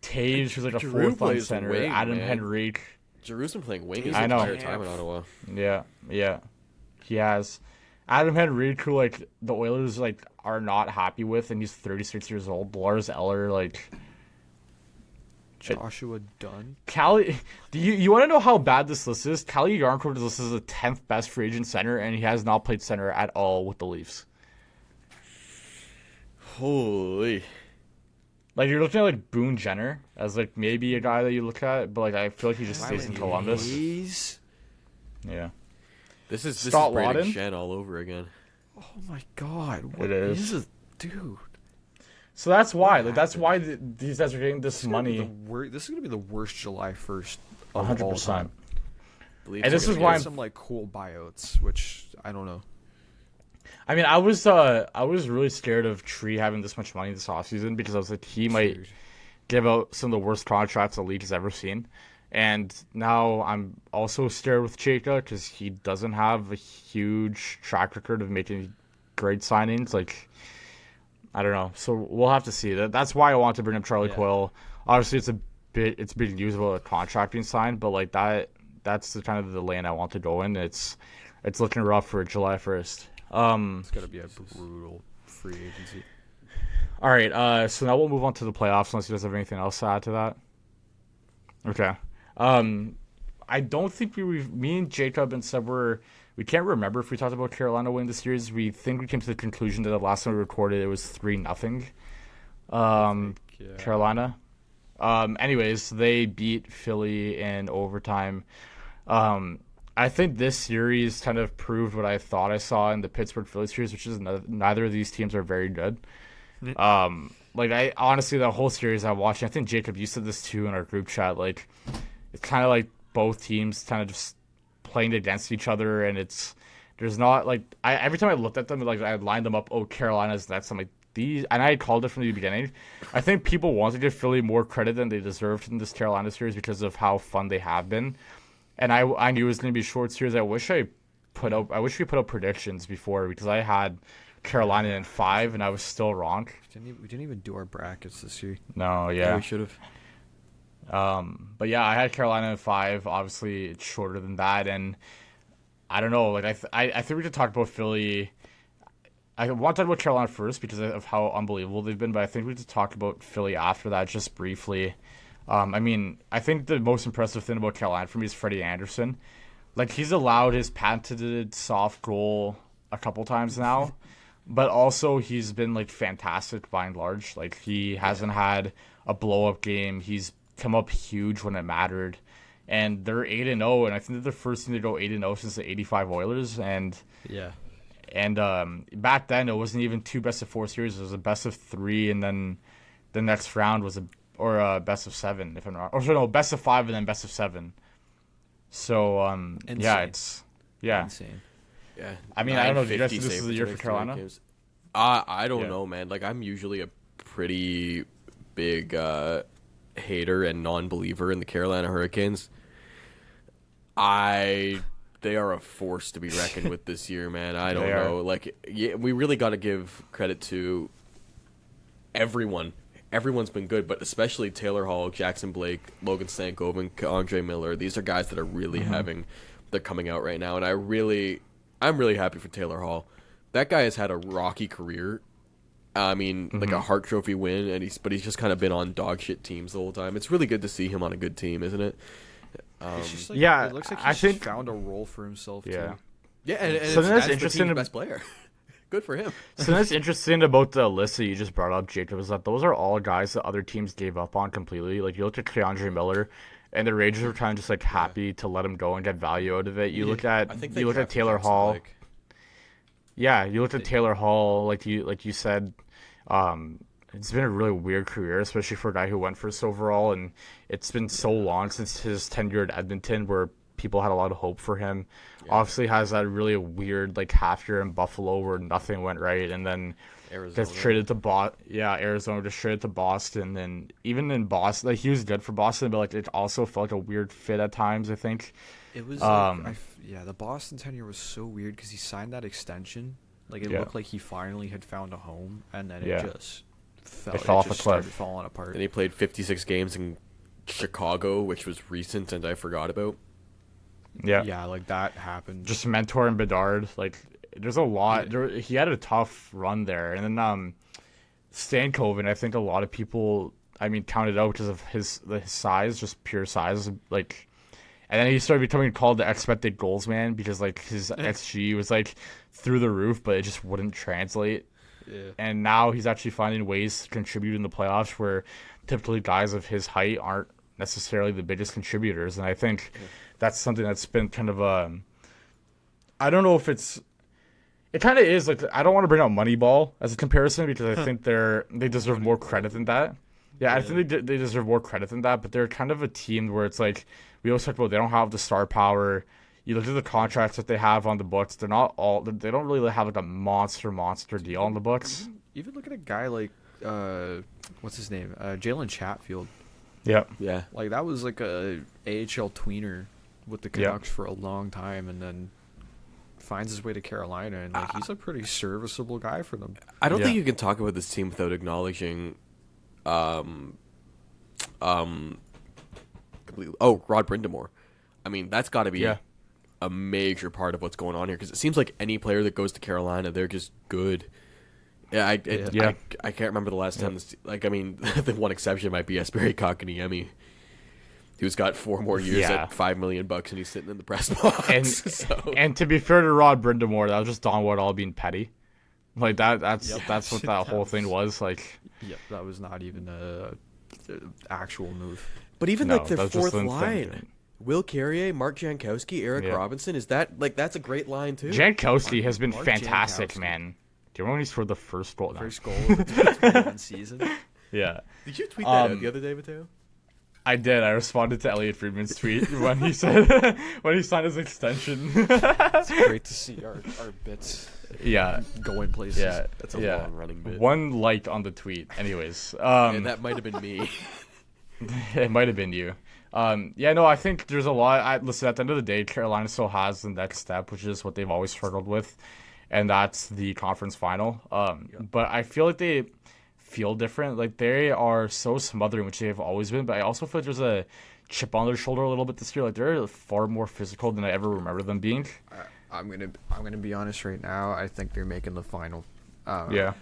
Taves, who's like a fourth line center, wing, Adam man. Henrique. Giroux's been playing wing his I know. entire time in Ottawa. Yeah, he has. Adam Henrique, who like the Oilers like are not happy with, and he's 36 years old. Lars Eller, like Joshua Dunn. Callie, do you want to know how bad this list is? Callie Yarncroft is listed as the 10th best free agent center, and he has not played center at all with the Leafs. Holy. Like, you're looking at, like, Boone Jenner as, like, maybe a guy that you look at, but, like, I feel like he just stays in Columbus. Hayes? Yeah. This is Scott Brayden Wadden? Schenn all over again. Oh my god. What It is. is dude? So that's why. Like, that's why these guys are getting this money. This is going to be the worst July 1st of all 100%. time. Leafs And are this gonna is get why I'm- Some, like, cool buyouts, which I don't know. I mean, I was really scared of Tree having this much money this offseason because I was like, he might Dude. give out some of the worst contracts the league has ever seen. And now I'm also scared with Chayka because he doesn't have a huge track record of making great signings. Like, I don't know. So we'll have to see. That's why I want to bring up Charlie Coyle. Obviously, it's big news about a contract being signed, but like that's the kind of the lane I want to go in. It's looking rough for July 1st. It's got to be a brutal free agency. All right. So now we'll move on to the playoffs. Unless you guys have anything else to add to that. Okay. I don't think me and Jacob and Seb we can't remember if we talked about Carolina winning the series. We think we came to the conclusion that the last time we recorded it was 3-0. Carolina. Anyways, they beat Philly in overtime. I think this series kind of proved what I thought I saw in the Pittsburgh Philly series, which is neither of these teams are very good. Like I honestly, the whole series I'm watching, I think Jacob, you said this too in our group chat. Like it's kind of like both teams kind of just playing against each other, and there's not like every time I looked at them, like I lined them up. Oh, Carolina's next. I'm like these, and I had called it from the beginning. I think people want to give Philly more credit than they deserved in this Carolina series because of how fun they have been. And I knew it was going to be a short series. I wish we put out predictions before because I had Carolina in 5 and I was still wrong. We didn't even do our brackets this year. No, yeah. We should have. But yeah, I had Carolina in 5. Obviously, it's shorter than that, and I don't know. Like I think we could talk about Philly. I want to talk about Carolina first because of how unbelievable they've been, but I think we could talk about Philly after that just briefly. I mean, I think the most impressive thing about Carolina for me is Freddie Anderson. Like, he's allowed his patented soft goal a couple times now, but also he's been, like, fantastic by and large. Like, he hasn't had a blow-up game. He's come up huge when it mattered. And they're 8-0, and I think they're the first team to go 8-0 since the 85 Oilers. And back then, it wasn't even 2 best-of-4 series. It was a best-of-3, and then the next round was a best of 7, if I'm not. Or so no, best of 5 and then best of 7. So Insane. Insane. Yeah. I mean, I don't know. Do you guys think this is the year for Carolina? I don't know, man. Like, I'm usually a pretty big hater and non-believer in the Carolina Hurricanes. They are a force to be reckoned with this year, man. I don't know. Like, yeah, we really got to give credit to everyone. Everyone's been good, but especially Taylor Hall, Jackson Blake, Logan Stankoven, Andre Miller. These are guys that are really they're coming out right now, and I'm really happy for Taylor Hall. That guy has had a rocky career. I mean, like a Hart Trophy win, and he's just kind of been on dog shit teams the whole time. It's really good to see him on a good team, isn't it? Just like, it looks like he's found a role for himself too. Yeah, and So it's, that's the interesting team's best player. Good for him. So that's interesting about the list that you just brought up, Jacob, is that those are all guys that other teams gave up on completely. Like, you look at Andre Miller, and the Rangers were kind of just like happy to let him go and get value out of it. You look at Taylor Hall. Yeah, you looked at Taylor Hall, like you said. It's been a really weird career, especially for a guy who went first overall, and it's been so long since his tenure at Edmonton where people had a lot of hope for him. Obviously has that really weird like half year in Buffalo where nothing went right, and then gets traded to Arizona, just traded to Boston, and even in Boston, like he was good for Boston, but like it also felt like a weird fit at times. I think it was the Boston tenure was so weird because he signed that extension, like it looked like he finally had found a home, and then it just fell off a cliff, falling apart. And he played 56 games in Chicago, which was recent, and I forgot about. Yeah, like that happened. Just mentoring Bedard, like there's a lot. He had a tough run there, and then Stankoven, I think a lot of people, counted out because of his size, just pure size, like. And then he started becoming called the expected goals man because like his xG was like through the roof, but it just wouldn't translate. Yeah. And now he's actually finding ways to contribute in the playoffs where typically guys of his height aren't necessarily the biggest contributors, and I think. That's something that's been kind of I don't know if it kind of is like I don't want to bring out Moneyball as a comparison because I think they deserve more credit than that. Yeah, I think they deserve more credit than that, but they're kind of a team where it's like we always talk about they don't have the star power. You look at the contracts that they have on the books; they don't really have like a monster deal on the books. Even look at a guy like what's his name, Jalen Chatfield. Yeah. Like that was like a AHL tweener with the Canucks for a long time, and then finds his way to Carolina, and like he's a pretty serviceable guy for them. I don't think you can talk about this team without acknowledging, Rod Brindamore. I mean, that's got to be a major part of what's going on here because it seems like any player that goes to Carolina, they're just good. Yeah, Yeah. I can't remember the last time. Like, I mean, the one exception might be Jesperi Kotkaniemi, who's got 4 more years at $5 million, and he's sitting in the press box. And to be fair to Rod Brindamore, that was just Don Wardall being petty. Like that's what that whole thing was. Like, Yep, that was not even a actual move. But even No, like their that was just fourth an line, thing. Will Carrier, Mark Jankowski, Eric Robinson, is that like that's a great line too? Jankowski has been Mark fantastic, Jankowski. man. Do you remember when he scored the first goal? No. First goal of the 2021 season. Yeah. Did you tweet that out the other day, Mateo? I did. I responded to Elliot Friedman's tweet when he said when he signed his extension. It's great to see our bits Yeah. going places. Yeah. That's a long running bit. 1 like on the tweet. Anyways. And that might have been me. It might have been you. Yeah, no, I think there's a lot. Listen, at the end of the day, Carolina still has the next step, which is what they've always struggled with, and that's the conference final. But I feel like they feel different. Like, they are so smothering, which they've always been, but I also feel like there's a chip on their shoulder a little bit this year. Like, they're far more physical than I ever remember them being. I'm gonna be honest right now. I think they're making the final. Yeah.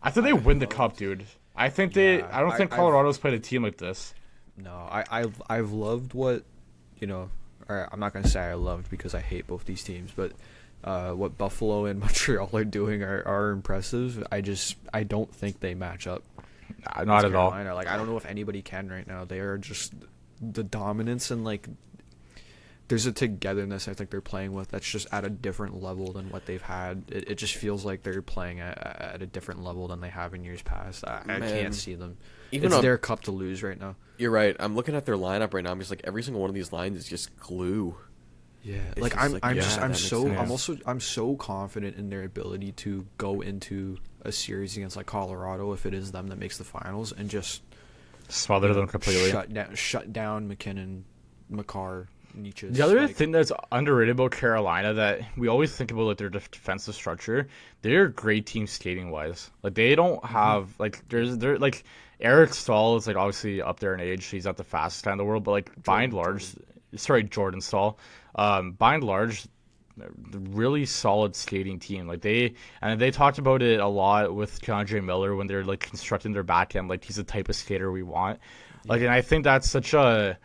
I think they win the cup, dude. I think I don't think Colorado's played a team like this. No, I've loved what, or I'm not gonna say I loved because I hate both these teams, but what Buffalo and Montreal are doing are impressive. I don't think they match up. Not at all. Like, I don't know if anybody can right now. They are just the dominance and like there's a togetherness I think they're playing with that's just at a different level than what they've had. It just feels like they're playing at a different level than they have in years past. I can't see them. It's their cup to lose right now. You're right. I'm looking at their lineup right now. I'm just like every single one of these lines is just glue. Yeah, It's like just I'm so confident in their ability to go into a series against like Colorado if it is them that makes the finals and just Smother them completely. Shut down McKinnon, Makar. Nietzsche's, the other thing that's underrated about Carolina that we always think about, like, their defensive structure, they're a great team skating wise. Like, they don't have they're like Eric Stahl is like obviously up there in age. He's not the fastest guy in the world, but like by and large, Jordan Stahl. By and large, really solid skating team. Like they talked about it a lot with Keandre Miller when they're like constructing their back end. Like, he's the type of skater we want. Like, and I think that's such a.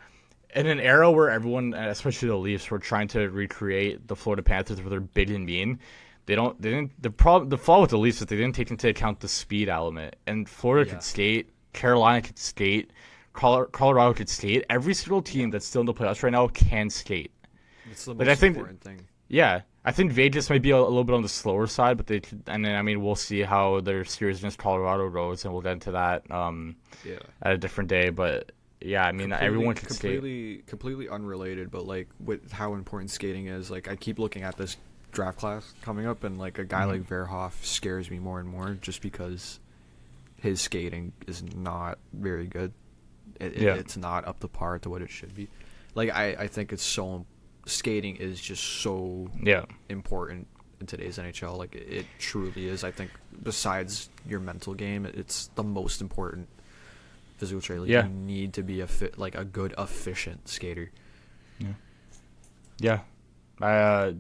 In an era where everyone, especially the Leafs, were trying to recreate the Florida Panthers where they're big and mean, the flaw with the Leafs is they didn't take into account the speed element. And Florida could skate, Carolina could skate, Colorado could skate. Every single team that's still in the playoffs right now can skate. It's the most important thing. Yeah, I think Vegas might be a little bit on the slower side, but we'll see how their series against Colorado goes, and we'll get into that at a different day. But yeah, I mean, everyone can skate. Completely unrelated, but like with how important skating is, like I keep looking at this draft class coming up, and like a guy like Verhoff scares me more and more just because his skating is not very good. It's not up to par to what it should be. Like I think skating is just so important in today's NHL. Like it truly is. I think besides your mental game, it's the most important physical trait. Like, you need to be a good, efficient skater. Yeah.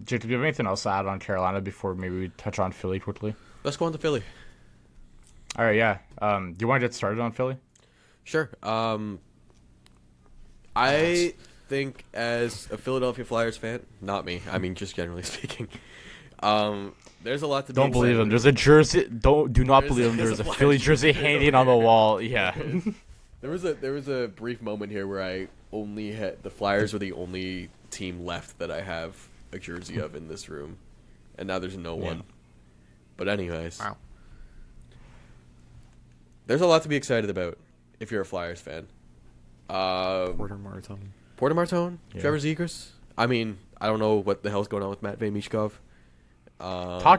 Jacob, do you have anything else to add on Carolina before maybe we touch on Philly quickly? Let's go on to Philly. All right, yeah. Do you want to get started on Philly? Sure. I think as a Philadelphia Flyers fan, not me, I mean just generally speaking, there's a lot to be Don't believe him. There's a jersey. Do not believe him. There's a Philly jersey hanging on the wall. Yeah. There was a brief moment here where I only had the Flyers were the only team left that I have a jersey of in this room, and now there's no one. But anyways, wow. There's a lot to be excited about if you're a Flyers fan. Porter Martone, Trevor Zegras. I mean, I don't know what the hell's going on with Matvei Michkov.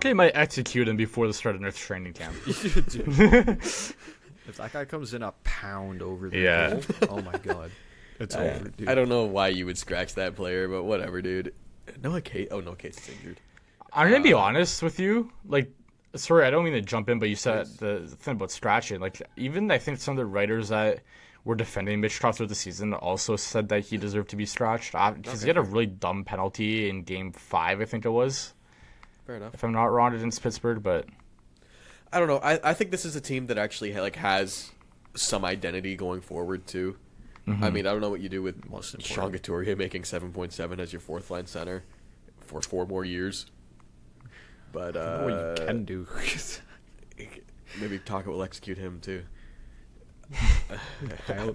Take might execute him before the start of next training camp. If that guy comes in a pound over the goal, oh my god, it's over, dude. I don't know why you would scratch that player, but whatever, dude. Case is injured. I'm gonna be honest with you. Like, sorry, I don't mean to jump in, but you said the thing about scratching. Like, even I think some of the writers that were defending Mitch Trout through the season also said that he deserved to be scratched because he had a really dumb penalty in Game 5, I think it was. Fair enough. If I'm not wrong, against Pittsburgh, but I don't know. I think this is a team that actually has some identity going forward too. I mean, I don't know what you do with Sean Couturier making 7.7 as your fourth line center for 4 more years. But what you can do. maybe Taka will execute him too.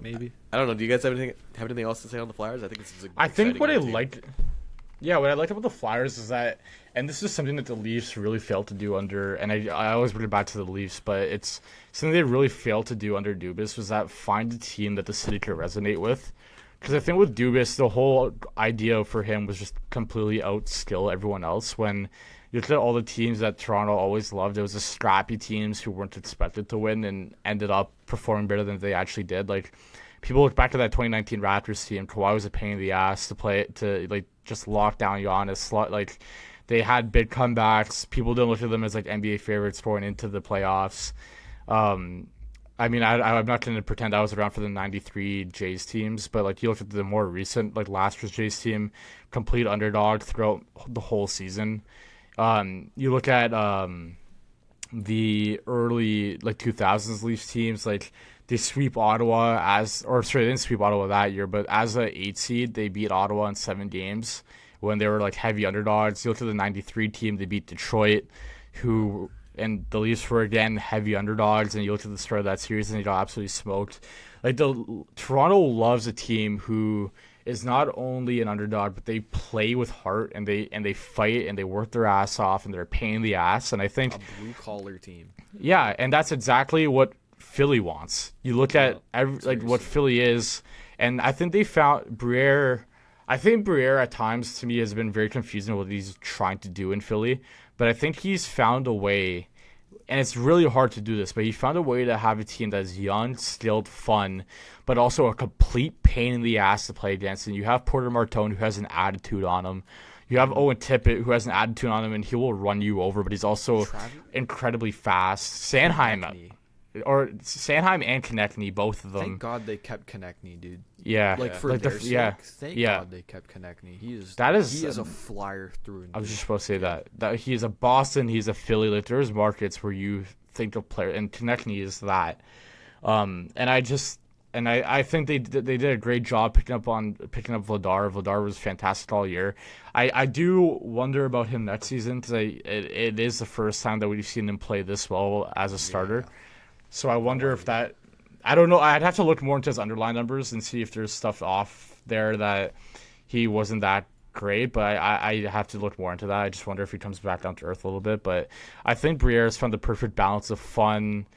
Maybe. I don't know. Do you guys have anything else to say on the Flyers? I think this is. I think what I liked about the Flyers is that, and this is something that the Leafs really failed to do under, and I always bring it back to the Leafs, but it's something they really failed to do under Dubas, was that find a team that the city could resonate with. Because I think with Dubas, the whole idea for him was just completely outskill everyone else. When you look at all the teams that Toronto always loved, it was the scrappy teams who weren't expected to win and ended up performing better than they actually did. Like, people look back to that 2019 Raptors team. Kawhi was a pain in the ass to just lock down Giannis. Like, they had big comebacks. People didn't look at them as NBA favorites going into the playoffs. I mean, I'm not going to pretend I was around for the 93 Jays teams, but you look at the more recent, last year's Jays team, complete underdog throughout the whole season. You look at the early 2000s Leafs teams, they sweep Ottawa they didn't sweep Ottawa that year, but as an 8 seed, they beat Ottawa in 7 games when they were heavy underdogs. You look at the 93 team, they beat Detroit, and the Leafs were again heavy underdogs, and you look at the start of that series and they got absolutely smoked. Toronto loves a team who is not only an underdog, but they play with heart, and they fight and they work their ass off, and they're a pain in the ass. And I think a blue collar team. Yeah, and that's exactly what Philly wants. You look at what Philly is, and I think they found Briere. I think Briere at times to me has been very confusing what he's trying to do in Philly, but I think he's found a way, and it's really hard to do this, but he found a way to have a team that's young, skilled, fun, but also a complete pain in the ass to play against. And you have Porter Martone, who has an attitude on him. You have Owen Tippett, who has an attitude on him, and he will run you over, but he's also incredibly fast. Sanheim and Konechny, both of them. Thank God they kept Konechny, dude. Yeah, for their sake. Thank God they kept Konechny. He is a flyer through and through. I was just supposed to say that he is a Boston, he's a Philly. There's markets where you think of player, and Konechny is that. I think they did a great job picking up Vladar. Vladar was fantastic all year. I do wonder about him next season, because it is the first time that we've seen him play this well as a starter. Yeah. So I wonder if that. I don't know. I'd have to look more into his underlying numbers and see if there's stuff off there that he wasn't that great. But I have to look more into that. I just wonder if he comes back down to earth a little bit. But I think Briere has found the perfect balance of fun,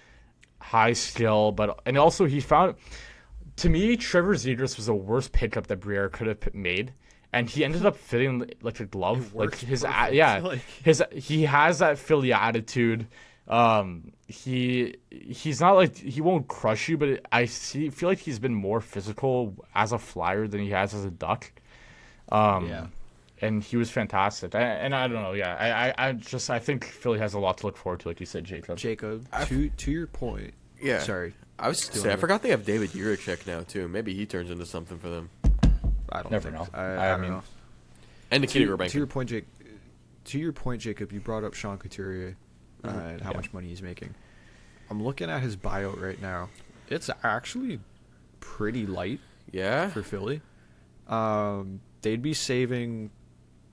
high skill, and also he found. To me, Trevor Zegras was the worst pickup that Briere could have made, and he ended up fitting like a glove. He has that Philly attitude. He's not he won't crush you, but feel like he's been more physical as a Flyer than he has as a Duck. And he was fantastic. I don't know. Yeah, I think Philly has a lot to look forward to, like you said, Jacob. To your point. Yeah. Sorry. I forgot they have David Jiricek now too. Maybe he turns into something for them. I don't Never know. I don't know. And Nikita Grbankin. To your point, Jacob, you brought up Sean Couturier and how much money he's making. I'm looking at his buyout right now. It's actually pretty light. Yeah. For Philly. They'd be saving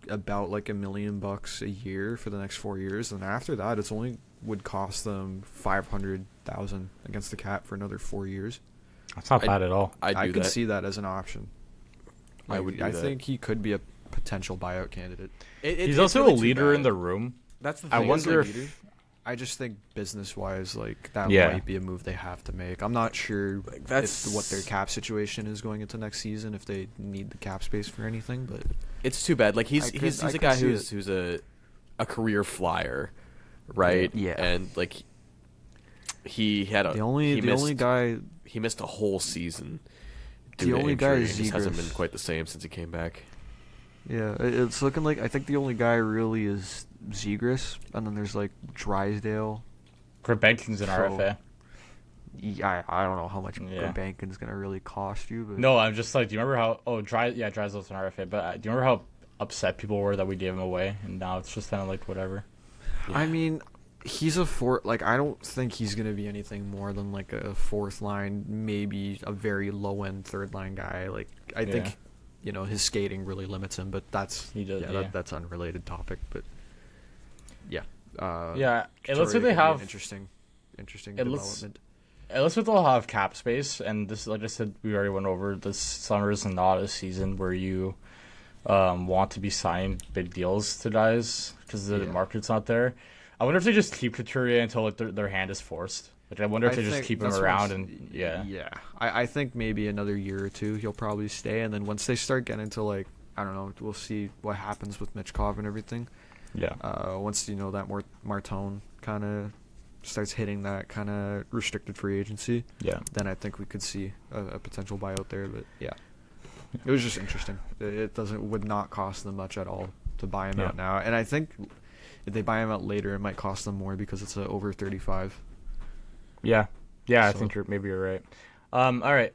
about $1 million a year for the next 4 years, and after that, it's only would cost them $500,000 against the cap for another 4 years. That's not bad at all. I could see that as an option. I think he could be a potential buyout candidate. He's also a leader in the room. That's the thing. I wonder if. I just think business-wise, that might be a move they have to make. I'm not sure what their cap situation is going into next season, if they need the cap space for anything. But it's too bad. He's a guy who's a career Flyer, right? Yeah. And he had he missed a whole season. The only guy is Zegras. Hasn't been quite the same since he came back. Yeah, it's looking like I think the only guy really is Zegras, and then there's Drysdale. Grbankin's an RFA. Yeah, I don't know how much Grbankin's gonna really cost you. But no, I'm just do you remember how? Drysdale's an RFA, but do you remember how upset people were that we gave him away, and now it's just kind of whatever. Yeah. I mean, He's a fourth. Like, I don't think he's gonna be anything more than like a fourth line, maybe a very low end third line guy. Like, I think, his skating really limits him. But that's that's unrelated topic. But yeah, It looks like they have interesting development. It looks like they'll have cap space, and this, like I said, we already went over. This summer is not a season where you want to be signing big deals to guys because the market's not there. I wonder if they just keep Couturier until like, their hand is forced. Like, I wonder if they just keep him around and I think maybe another year or two he'll probably stay, and then once they start getting into like, I don't know, we'll see what happens with Michkov and everything. Yeah. Once that Martone kind of starts hitting that kind of restricted free agency, then I think we could see a potential buyout there. But it was just interesting. It would not cost them much at all to buy him out now, and I think if they buy him out later, it might cost them more because it's over 35. Yeah, I think you're right. All right.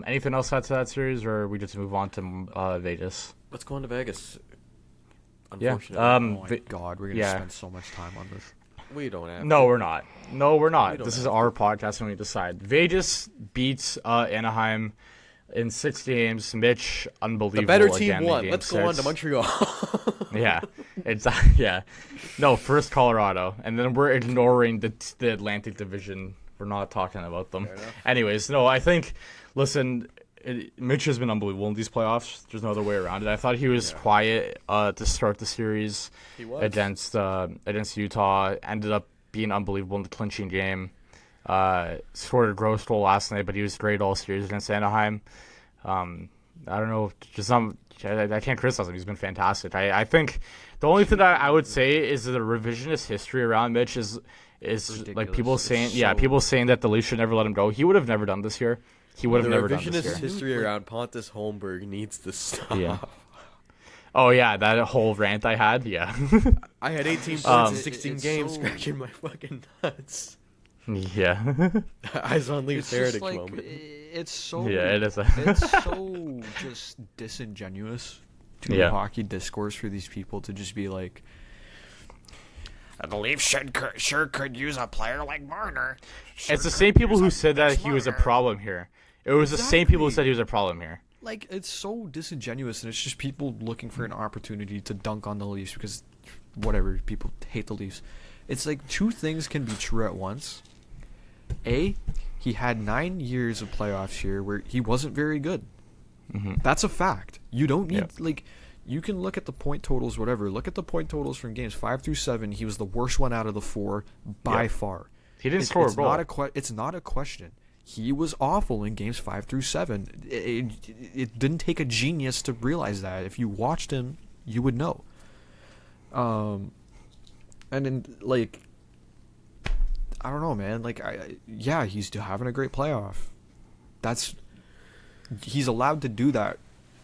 Anything else out to that series, or we just move on to Vegas? Let's go on to Vegas. Unfortunately. Oh my God, we're gonna spend so much time on this. We don't have. No, we're not. This is our podcast, and we decide. Vegas beats Anaheim in 6 games. Mitch, unbelievable. The better team again won. in Let's 6. go on to Montreal. No, first Colorado, and then we're ignoring the Atlantic Division. We're not talking about them. Anyways, no, I think. Listen, Mitch has been unbelievable in these playoffs. There's no other way around it. I thought he was quiet to start the series against Utah. Ended up being unbelievable in the clinching game. Scored a gross goal last night, but he was great all series against Anaheim. I don't know, I can't criticize him. He's been fantastic. I think the only thing that I would say is the revisionist history around Mitch is ridiculous. Like people saying, people saying that the Leafs should never let him go. He would have never done this here. He would have never done this here. The revisionist history around Pontus Holmberg needs to stop. Yeah. Oh yeah, that whole rant I had. Yeah. I had 18 points in 16 games, scratching my fucking nuts. Yeah. Eyes on Leafs heritage like, moment. It's so. Yeah, it is. It's so just disingenuous to hockey discourse for these people to just be like, the Leafs sure could use a player like Marner. It's the same people who said that he was a problem here. It was the same people who said he was a problem here. Like, it's so disingenuous, and it's just people looking for an opportunity to dunk on the Leafs because, whatever, people hate the Leafs. It's like two things can be true at once. A, he had 9 years of playoffs here where he wasn't very good. Mm-hmm. That's a fact. You don't need, you can look at the point totals, whatever. Look at the point totals from games 5 through 7. He was the worst one out of the 4 by far. He didn't score a goal. It's not a question. He was awful in games 5 through 7. It didn't take a genius to realize that. If you watched him, you would know. And then, like, I don't know, man. Like, he's having a great playoff. He's allowed to do that.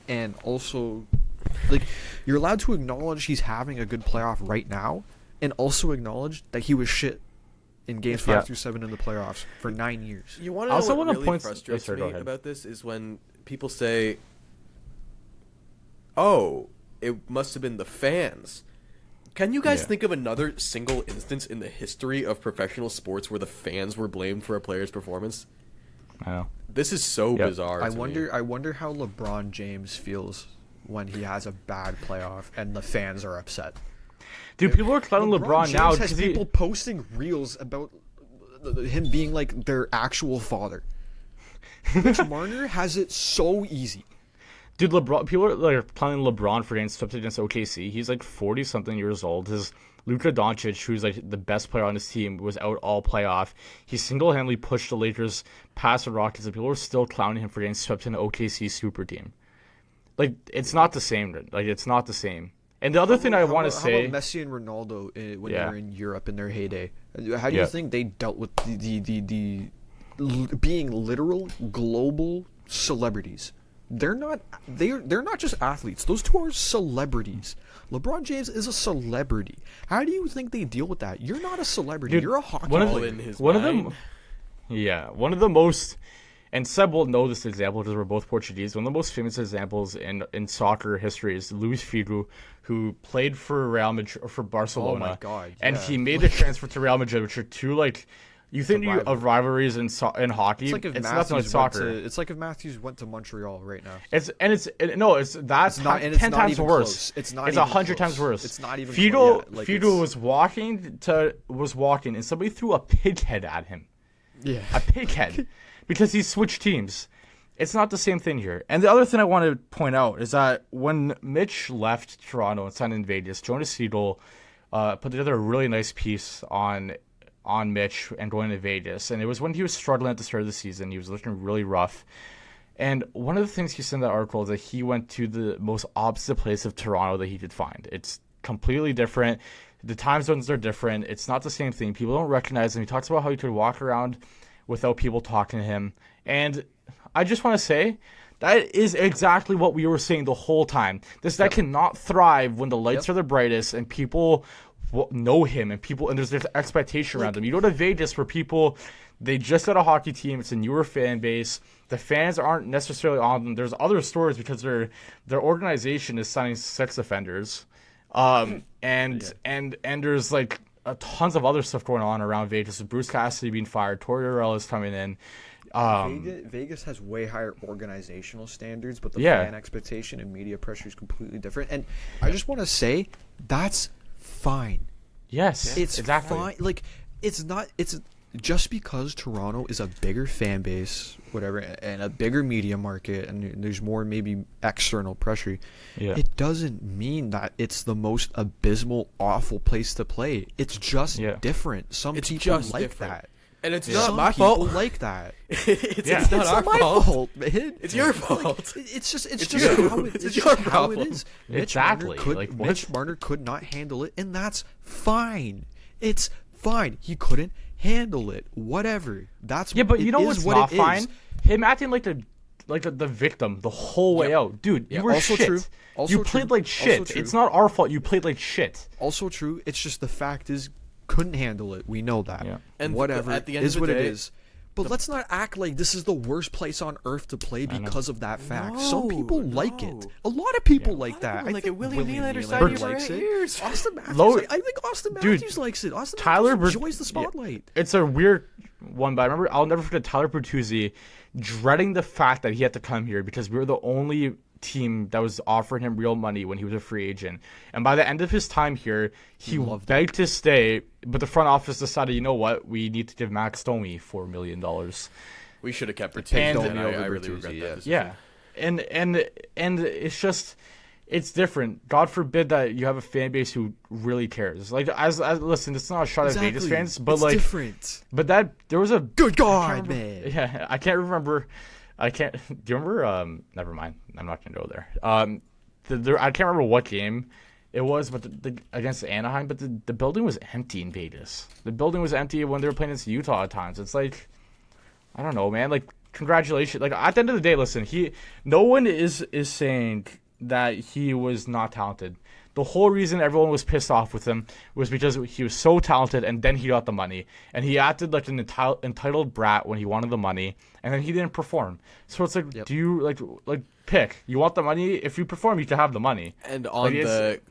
And also, like, you're allowed to acknowledge he's having a good playoff right now, and also acknowledge that he was shit in games 5 through 7 in the playoffs for 9 years. You want to know what really frustrates me about this is when people say, "Oh, it must have been the fans." Can you guys think of another single instance in the history of professional sports where the fans were blamed for a player's performance? No. This is so bizarre. I wonder how LeBron James feels when he has a bad playoff and the fans are upset. Dude, people are clowning LeBron now. James has people posting reels about him being like their actual father. Mitch Marner has it so easy. Dude, LeBron. People are like clowning LeBron for getting swept against OKC. He's like 40-something years old. His Luka Doncic, who's like the best player on his team, was out all playoff. He single-handedly pushed the Lakers past the Rockets, and people are still clowning him for getting swept in the OKC super team. Like, it's not the same. Like, it's not the same. And the other thing I want to say... How about Messi and Ronaldo when they were in Europe in their heyday? How do you think they dealt with the being literal global celebrities? They're not just athletes. Those two are celebrities. LeBron James is a celebrity. How do you think they deal with that? You're not a celebrity. Dude, you're a hockey player. One of the most... And Seb will know this example because we're both Portuguese. One of the most famous examples in soccer history is Luis Figo, who played for Real Madrid or for Barcelona. Oh my God! Yeah. And he made the transfer to Real Madrid, which are two like. You think of rivalries in hockey? It's like if it's Matthews nothing like soccer. it's like if Matthews went to Montreal right now. It's not 10 times even worse. Close. It's not. It's even 100 close. times worse. It's not even. Fido was walking, and somebody threw a pig head at him. Yeah. A pig head, because he switched teams. It's not the same thing here. And the other thing I want to point out is that when Mitch left Toronto and signed in Vegas, Jonas Siegel put together a really nice piece on Mitch and going to Vegas. And it was when he was struggling at the start of the season. He was looking really rough. And one of the things he said in that article is that he went to the most opposite place of Toronto that he could find. It's completely different. The time zones are different. It's not the same thing. People don't recognize him. He talks about how he could walk around without people talking to him. And I just want to say that is exactly what we were saying the whole time. This guy cannot thrive when the lights are the brightest and people know him and there's this expectation around them. You go to Vegas where people, they just got a hockey team. It's a newer fan base. The fans aren't necessarily on them. There's other stories because their organization is signing sex offenders, and there's like tons of other stuff going on around Vegas. Bruce Cassidy being fired, Tortorella is coming in. Vegas has way higher organizational standards, but the fan expectation and media pressure is completely different. And I just want to say that's fine. Yes, it's exactly. Fine. Like it's just because Toronto is a bigger fan base, whatever, and a bigger media market, and there's more maybe external pressure. Yeah. It doesn't mean that it's the most abysmal, awful place to play. It's just different. Some people like different. that. And it's not my fault. fault. Like that. It's not our my fault, man. It's your fault. It's just your how it, it's your how it problem. is. Exactly. Mitch Marner could not handle it, and that's fine. It's fine. He couldn't handle it. Whatever. That's but you know is what's what not it fine? is. Him acting like the victim the whole way out, dude. You were Also shit. true. You played like shit. It's not our fault. You played like shit. Also true. It's just the fact is couldn't handle it. We know that. Yeah. And whatever at the end is of the what it day, is. But let's not act like this is the worst place on earth to play because of that fact. Some people like it. A lot of people like that. Like it. William Nylander Nylander signed here for likes 8 it. years. Austin Matthews. I think Austin Matthews likes it. Austin Tyler Matthews enjoys the spotlight. It's a weird one, but I remember I'll never forget Tyler Bertuzzi dreading the fact that he had to come here because we were the only team that was offering him real money when he was a free agent. And by the end of his time here, he begged to stay, but the front office decided, you know what, we need to give Max Domi $4 million. We should have kept Bertuzzi, and I really Bertuzzi, regret that decision. Yeah. And it's just, it's different. God forbid that you have a fan base who really cares. Like, as listen, it's not a shot at Vegas fans, but it's like different. But there was a Good God, man. Yeah, I can't remember. Do you remember? Never mind. I'm not gonna go there. I can't remember what game it was, but against Anaheim. But the building was empty in Vegas. The building was empty when they were playing against Utah at times. It's like, I don't know, man. Like, congratulations. Like, at the end of the day, listen. No one is saying that he was not talented. The whole reason everyone was pissed off with him was because he was so talented, and then he got the money, and he acted like an entitled brat when he wanted the money, and then he didn't perform. So it's like, do you like pick? You want the money? If you perform, you can have the money. And on to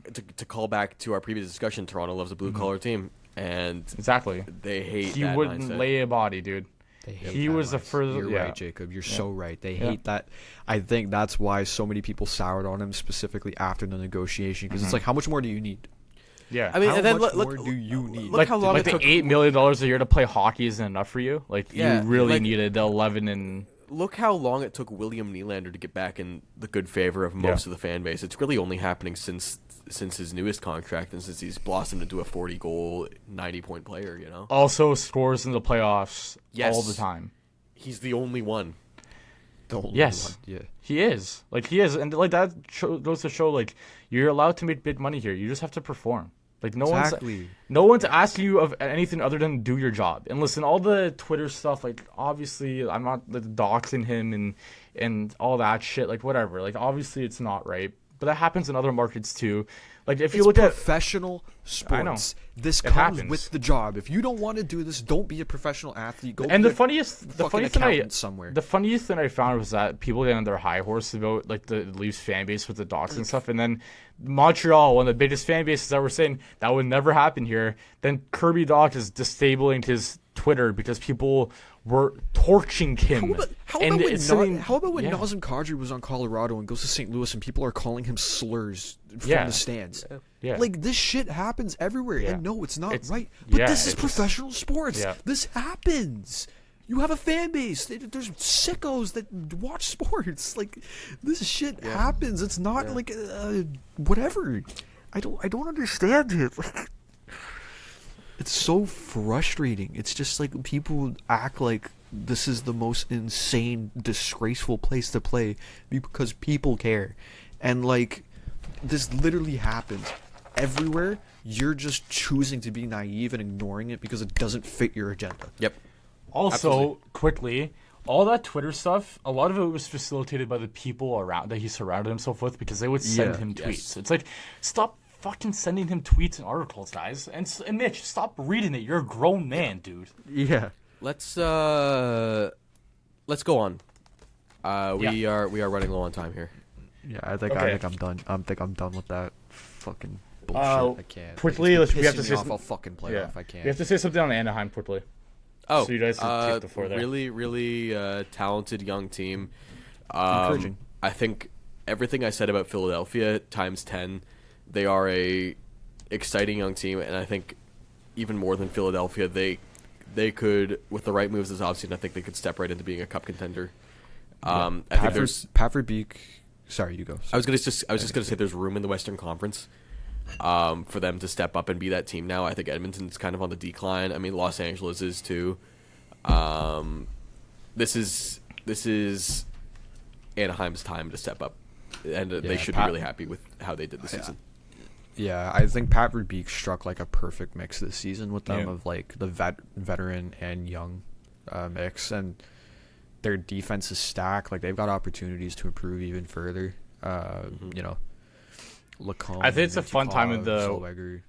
call back to our previous discussion, Toronto loves a blue collar team, and exactly they hate. He that wouldn't mindset. lay a body, dude. He was the further. You're right, Jacob. You're so right. They hate that. I think that's why so many people soured on him specifically after the negotiation, because it's like, how much more do you need? Yeah, I mean, how and then much look, more do you need? Look how long like it the took. $8 million a year to play hockey isn't enough for you. Like, Yeah, you really like- needed the 11 and. Look how long it took William Nylander to get back in the good favor of most of the fan base. It's really only happening since his newest contract and since he's blossomed into a 40-goal, 90-point player. You know. Also scores in the playoffs Yes. all the time. He's the only one. The only Yes. one. Yeah. He is. Like, he is. And, like, that goes to show, like, you're allowed to make big money here. You just have to perform. Like, no one's asking you of anything other than do your job. And listen, all the Twitter stuff, like, obviously, I'm not like, doxing him and all that shit. Like, whatever. Like, obviously, it's not right. but that happens in other markets too. Like if you It's look at professional sports. This It comes happens. with the job. If you don't want to do this, don't be a professional athlete. Go and be the funniest thing somewhere. the funniest thing I found was that people get on their high horse about like the Leafs fan base with the Docs and stuff, and then Montreal, one of the biggest fan bases that were saying that would never happen here. Then Kirby Doc is disabling his Twitter because people were torching him. How about when yeah. Nazem Kadri was on Colorado and goes to St. Louis and people are calling him slurs from Yeah. the stands? Yeah. Like, this shit happens everywhere. Yeah. And no, it's not It's- right. But yeah, this is it's- professional sports. Yeah. This happens. You have a fan base. There's sickos that watch sports. Like, this shit happens. It's not like whatever. I don't understand it. Like, it's so frustrating. It's just like people act like this is the most insane, disgraceful place to play because people care. And like, this literally happens everywhere. You're just choosing to be naive and ignoring it because it doesn't fit your agenda. Yep. Also, Absolutely. quickly, all that Twitter stuff, a lot of it was facilitated by the people around that he surrounded himself with because they would send him tweets. Yes. It's like, stop fucking sending him tweets and articles, guys. And Mitch, stop reading it. You're a grown man, dude. Yeah. Let's go on. We are running low on time here. Yeah, I think Okay. I'm done. I think I'm done with that fucking bullshit. I can't. quickly, Like, it's we been have to pissing say me off some- all fucking playoff. Yeah. I can't. We have to say something on Anaheim quickly. Oh, So you guys can take the floor there. Really, really talented young team. Encouraging. I think everything I said about Philadelphia times 10. They are a exciting young team, and I think even more than Philadelphia, they could, with the right moves this offseason, I think they could step right into being a cup contender. I think there's. Pat Verbeek. Sorry, you go. I was just gonna say there's room in the Western Conference for them to step up and be that team now. I think Edmonton's kind of on the decline. I mean, Los Angeles is too. This is Anaheim's time to step up, and they should be really happy with how they did this season. Yeah, I think Pat Verbeek struck like a perfect mix this season with them of like the veteran and young mix, and their defense is stacked. Like, they've got opportunities to improve even further. You know, Lacombe, I think it's a fun time in the. Zellweger.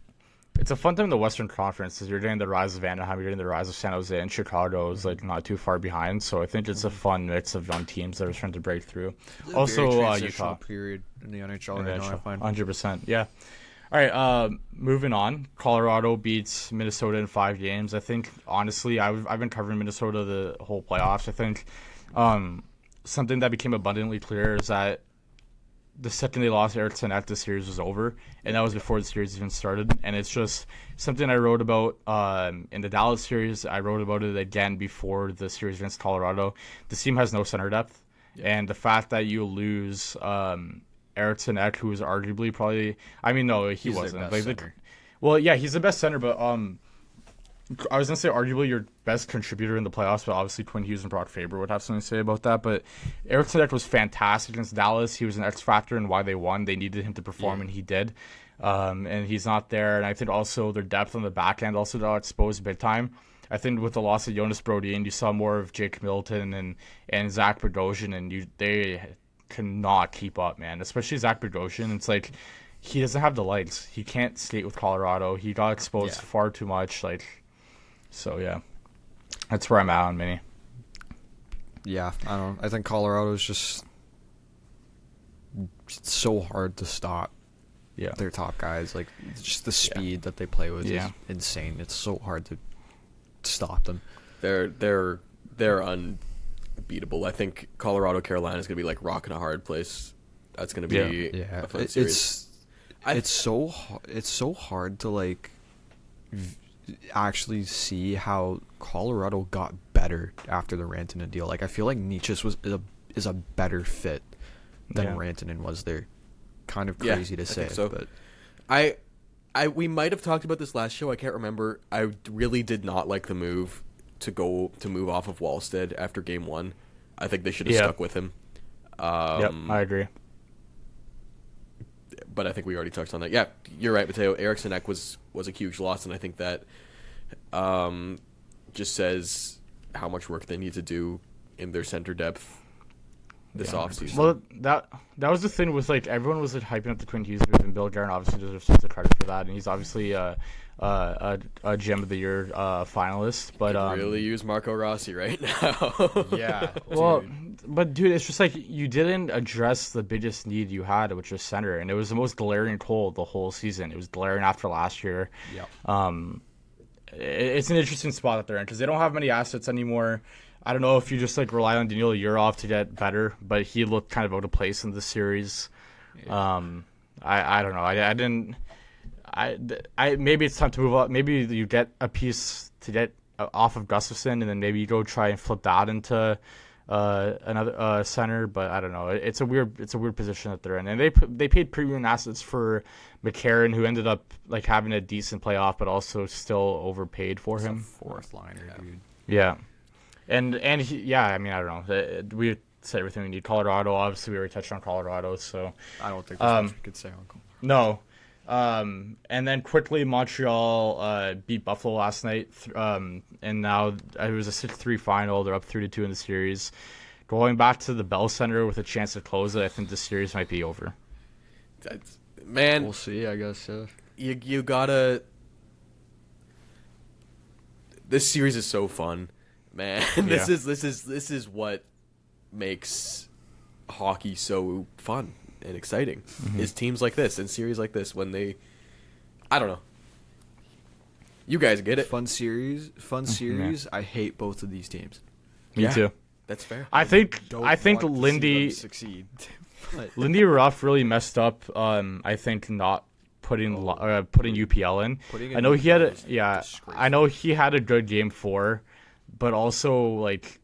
It's a fun time in the Western Conference because you're getting the rise of Anaheim, you're getting the rise of San Jose, and Chicago is like not too far behind. So I think it's a fun mix of young teams that are trying to break through. Also, Utah period in the NHL right now, I find. 100%. Yeah. All right. Moving on. Colorado beats Minnesota in 5 games. I think honestly, I've been covering Minnesota the whole playoffs. I think something that became abundantly clear is that the second they lost Eriksson at the series was over, and that was before the series even started. And it's just something I wrote about in the Dallas series. I wrote about it again before the series against Colorado. This team has no center depth, and the fact that you lose Eriksson Ek, who was arguably probably, I mean, no, he wasn't. Well, yeah, he's the best center, but I was gonna say arguably your best contributor in the playoffs, but obviously Quinn Hughes and Brock Faber would have something to say about that. But Eriksson Ek was fantastic against Dallas. He was an X factor in why they won. They needed him to perform, and he did. And he's not there. And I think also their depth on the back end also got exposed big time. I think with the loss of Jonas Brodin, you saw more of Jake Milton and Zach Bogosian, and they cannot keep up, man. Especially Zach Bogosian. It's like he doesn't have the legs. He can't skate with Colorado. He got exposed far too much. So yeah, that's where I'm at on Mini. Yeah, I don't. I think Colorado is just so hard to stop. Yeah, their top guys, like just the speed that they play with is insane. It's so hard to stop them. They're unbeatable. I think Colorado Carolina is gonna be like rock in a hard place. That's gonna be a fun series. It's so hard to like actually see how Colorado got better after the Rantanen deal. Like, I feel like Nietzsche's is a better fit than Rantanen was there. Kind of crazy to say, so. But we might have talked about this last show. I can't remember. I really did not like the move to move off of Wallstead after game 1. I think they should have stuck with him. I agree. But I think we already touched on that. Yeah, you're right, Mateo. Eriksson Ek was a huge loss, and I think that just says how much work they need to do in their center depth. this offseason. Well, that was the thing with like everyone was like hyping up the Quinn Hughes move, and Bill Guerin obviously deserves tons of credit for that, and he's obviously a Gem of the Year finalist. But really use Marco Rossi right now. Yeah. well, but dude, it's just like you didn't address the biggest need you had, which was center, and it was the most glaring hole the whole season. It was glaring after last year. Yeah. It's an interesting spot that they're in because they don't have many assets anymore. I don't know if you just like rely on Daniil Yurov to get better, but he looked kind of out of place in the series. Yeah. I don't know. I maybe it's time to move up. Maybe you get a piece to get off of Gustafsson, and then maybe you go try and flip that into another center. But I don't know. It's a weird position that they're in, and they paid premium assets for McCarron, who ended up like having a decent playoff, but also still overpaid for him. Fourth liner, dude. Yeah. And he, I mean, I don't know. We said everything we need. Colorado, obviously, we already touched on Colorado, so I don't think there's much we could say on Colorado. no. And then quickly, Montreal beat Buffalo last night, and now it was a 6-3 final. They're up 3-2 in the series. Going back to the Bell Center with a chance to close it, I think the series might be over. Man, We'll see, I guess. you gotta. This series is so fun, man. This is what makes hockey so fun and exciting. Is teams like this and series like this when they, I don't know. You guys get it. Fun series. I hate both of these teams. Me too. That's fair. I think Want to see Lindy them succeed. But Lindy Ruff really messed up. I think not putting UPL in. I know he had I know he had a good game 4, but also like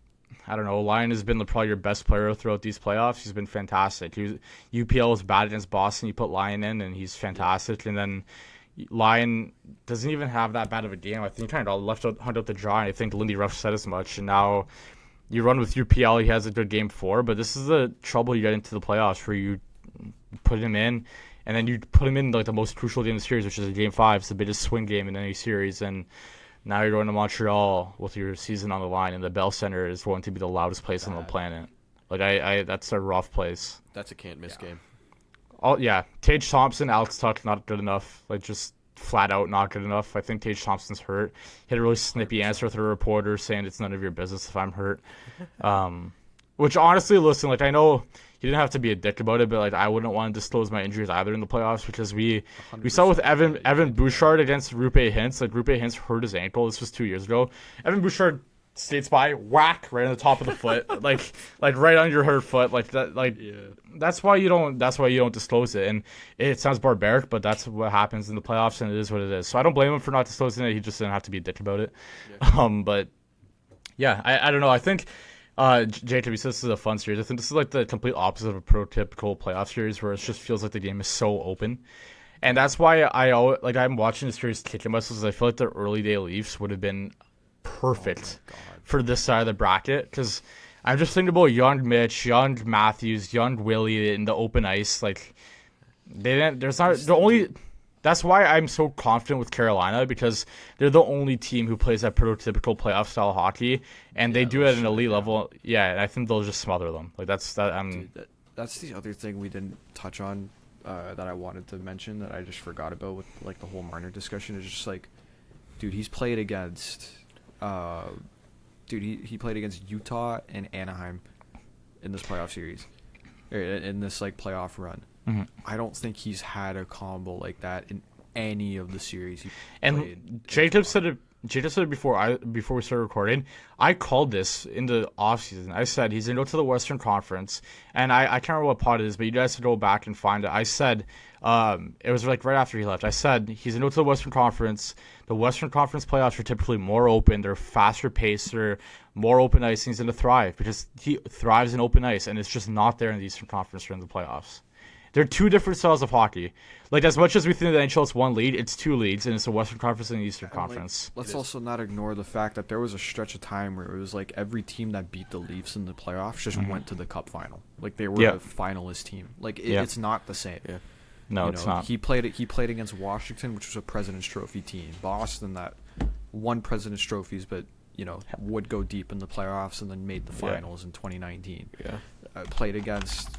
I don't know. Lyon has been probably your best player throughout these playoffs. He's been fantastic. UPL was bad against Boston. You put Lyon in, and he's fantastic. And then Lyon doesn't even have that bad of a game. I think he kind of left out to dry. I think Lindy Ruff said as much. And now you run with UPL. He has a good game 4, but this is the trouble you get into the playoffs where you put him in, and then you put him in like the most crucial game of the series, which is a game 5. It's the biggest swing game in any series, and now you're going to Montreal with your season on the line, and the Bell Center is going to be the loudest place on the planet. Like I that's a rough place. That's a can't miss game. Oh yeah, Tage Thompson, Alex Tuch, not good enough. Like just flat out not good enough. I think Tage Thompson's hurt. He had a really snippy answer with a reporter saying it's none of your business if I'm hurt. Which honestly, listen, like I know he didn't have to be a dick about it, but like I wouldn't want to disclose my injuries either in the playoffs because we saw with Evan Bouchard against Rupe Hintz. Like Rupe Hintz hurt his ankle. This was 2 years ago. Evan Bouchard skates by, whack right on the top of the foot, like right on your hurt foot, like that. Like that's why you don't disclose it. And it sounds barbaric, but that's what happens in the playoffs, and it is what it is. So I don't blame him for not disclosing it. He just didn't have to be a dick about it. Yeah. But yeah, I don't know. I think. Jacob, you said this is a fun series. I think this is like the complete opposite of a prototypical playoff series where it just feels like the game is so open. And that's why I'm watching the series kicking myself because I feel like the early day Leafs would have been perfect for this side of the bracket because I'm just thinking about young Mitch, young Matthews, young Willie in the open ice. Like that's why I'm so confident with Carolina because they're the only team who plays that prototypical playoff style hockey, and they do it at an elite level. Yeah, and I think they'll just smother them. Like that's that. That's the other thing we didn't touch on that I wanted to mention that I just forgot about with like the whole Marner discussion is just like, dude, he's played against, he played against Utah and Anaheim in this playoff series, or in this like playoff run. Mm-hmm. I don't think he's had a combo like that in any of the series he played. And Jacob said it before we started recording. I called this in the offseason. I said he's going to go to the Western Conference. And I can't remember what pod it is, but you guys should go back and find it. I said, it was like right after he left. I said he's going to go to the Western Conference. The Western Conference playoffs are typically more open. They're faster paced. They're more open ice. And he's going to thrive because he thrives in open ice. And it's just not there in the Eastern Conference during the playoffs. They're two different styles of hockey. Like, as much as we think the NHL is one league, it's two leagues, and it's the Western Conference and the Eastern Conference. Like, let's also not ignore the fact that there was a stretch of time where it was like every team that beat the Leafs in the playoffs just went to the Cup final. Like, they were a finalist team. Like, it's not the same. Yeah. No, it's not. He played against Washington, which was a President's Trophy team. Boston, that won President's Trophies, but would go deep in the playoffs and then made the finals in 2019. Yeah. Played against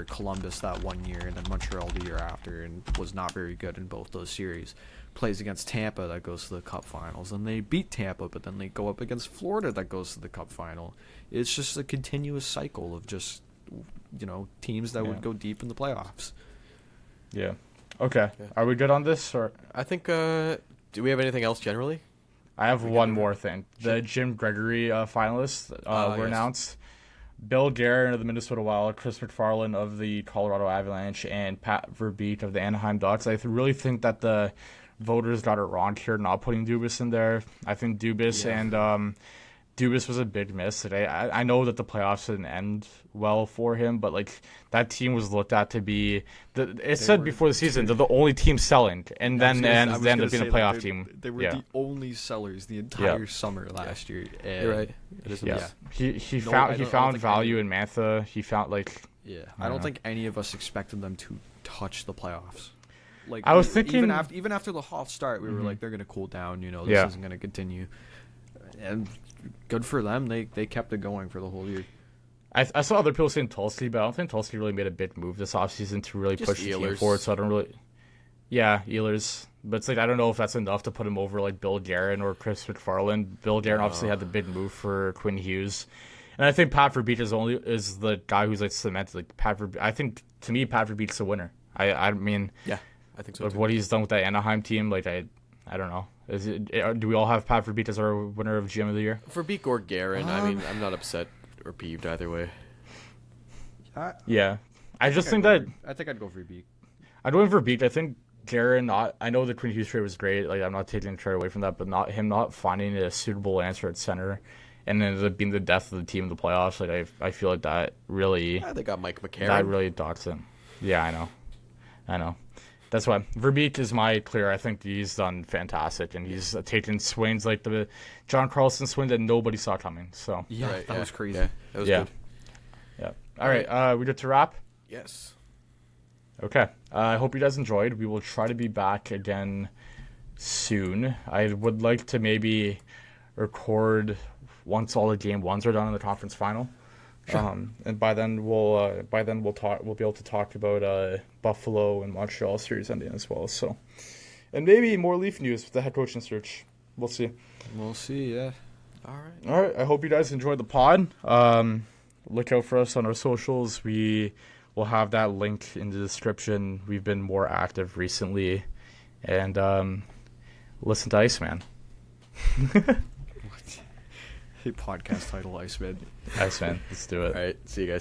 Columbus that one year and then Montreal the year after and was not very good in both those series. Plays against Tampa that goes to the Cup Finals, and they beat Tampa, but then they go up against Florida that goes to the Cup Final. It's just a continuous cycle of just teams that would go deep in the playoffs. Yeah. Okay. Yeah. Are we good on this? Or I think. Do we have anything else generally? I have one more thing. The Jim Gregory finalists were announced. Bill Guerin of the Minnesota Wild, Chris MacFarland of the Colorado Avalanche, and Pat Verbeek of the Anaheim Ducks. I really think that the voters got it wrong here, not putting Dubas in there. I think Dubas and Dubas was a big miss today. I know that the playoffs didn't end well for him, but that team was looked at to be before the season they're the only team selling, and then they ended up being a playoff team. They were the only sellers the entire summer last year. And you're right. It is he found value in Mantha. He found I don't think any of us expected them to touch the playoffs. I was thinking even after the hot start, we were like, they're gonna cool down. This isn't gonna continue. And good for them. They kept it going for the whole year. I saw other people saying Tulsi, but I don't think Tulsi really made a big move this offseason to really push the team forward. So I don't really. Yeah, Ehlers. But it's I don't know if that's enough to put him over Bill Guerin or Chris MacFarland. Bill Guerin obviously had the big move for Quinn Hughes. And I think Pat Verbeek is the guy who's cemented. I think to me Pat Verbeek's the winner. I mean. Yeah, I think so. What he's done with that Anaheim team, I don't know. Do we all have Pat Verbeek as our winner of GM of the Year? Verbeek or Guerin. I mean, I'm not upset or peeved either way. Yeah. I think I'd go Verbeek. I'd go Verbeek. I think Guerin, I know the Quinn Hughes trade was great. I'm not taking a trade away from that, but not finding a suitable answer at center and then it being the death of the team in the playoffs. I feel like that really... they got Mike McCarron. That really dogs him. Yeah, I know. That's why Verbeek is my clear. I think he's done fantastic, and he's taken swings like the John Carlson swing that nobody saw coming. So that was crazy. Yeah, that was good. Yeah. All right. We good to wrap? Yes. Okay. I hope you guys enjoyed. We will try to be back again soon. I would like to maybe record once all the game ones are done in the conference final. Sure. And by then we'll be able to talk about Buffalo and Montreal series ending as well. So, and maybe more Leaf news with the head coaching search. We'll see. Yeah. All right. I hope you guys enjoyed the pod. Look out for us on our socials. We will have that link in the description. We've been more active recently, and listen to Iceman. Podcast title, Iceman. Iceman. Let's do it. All right. See you guys.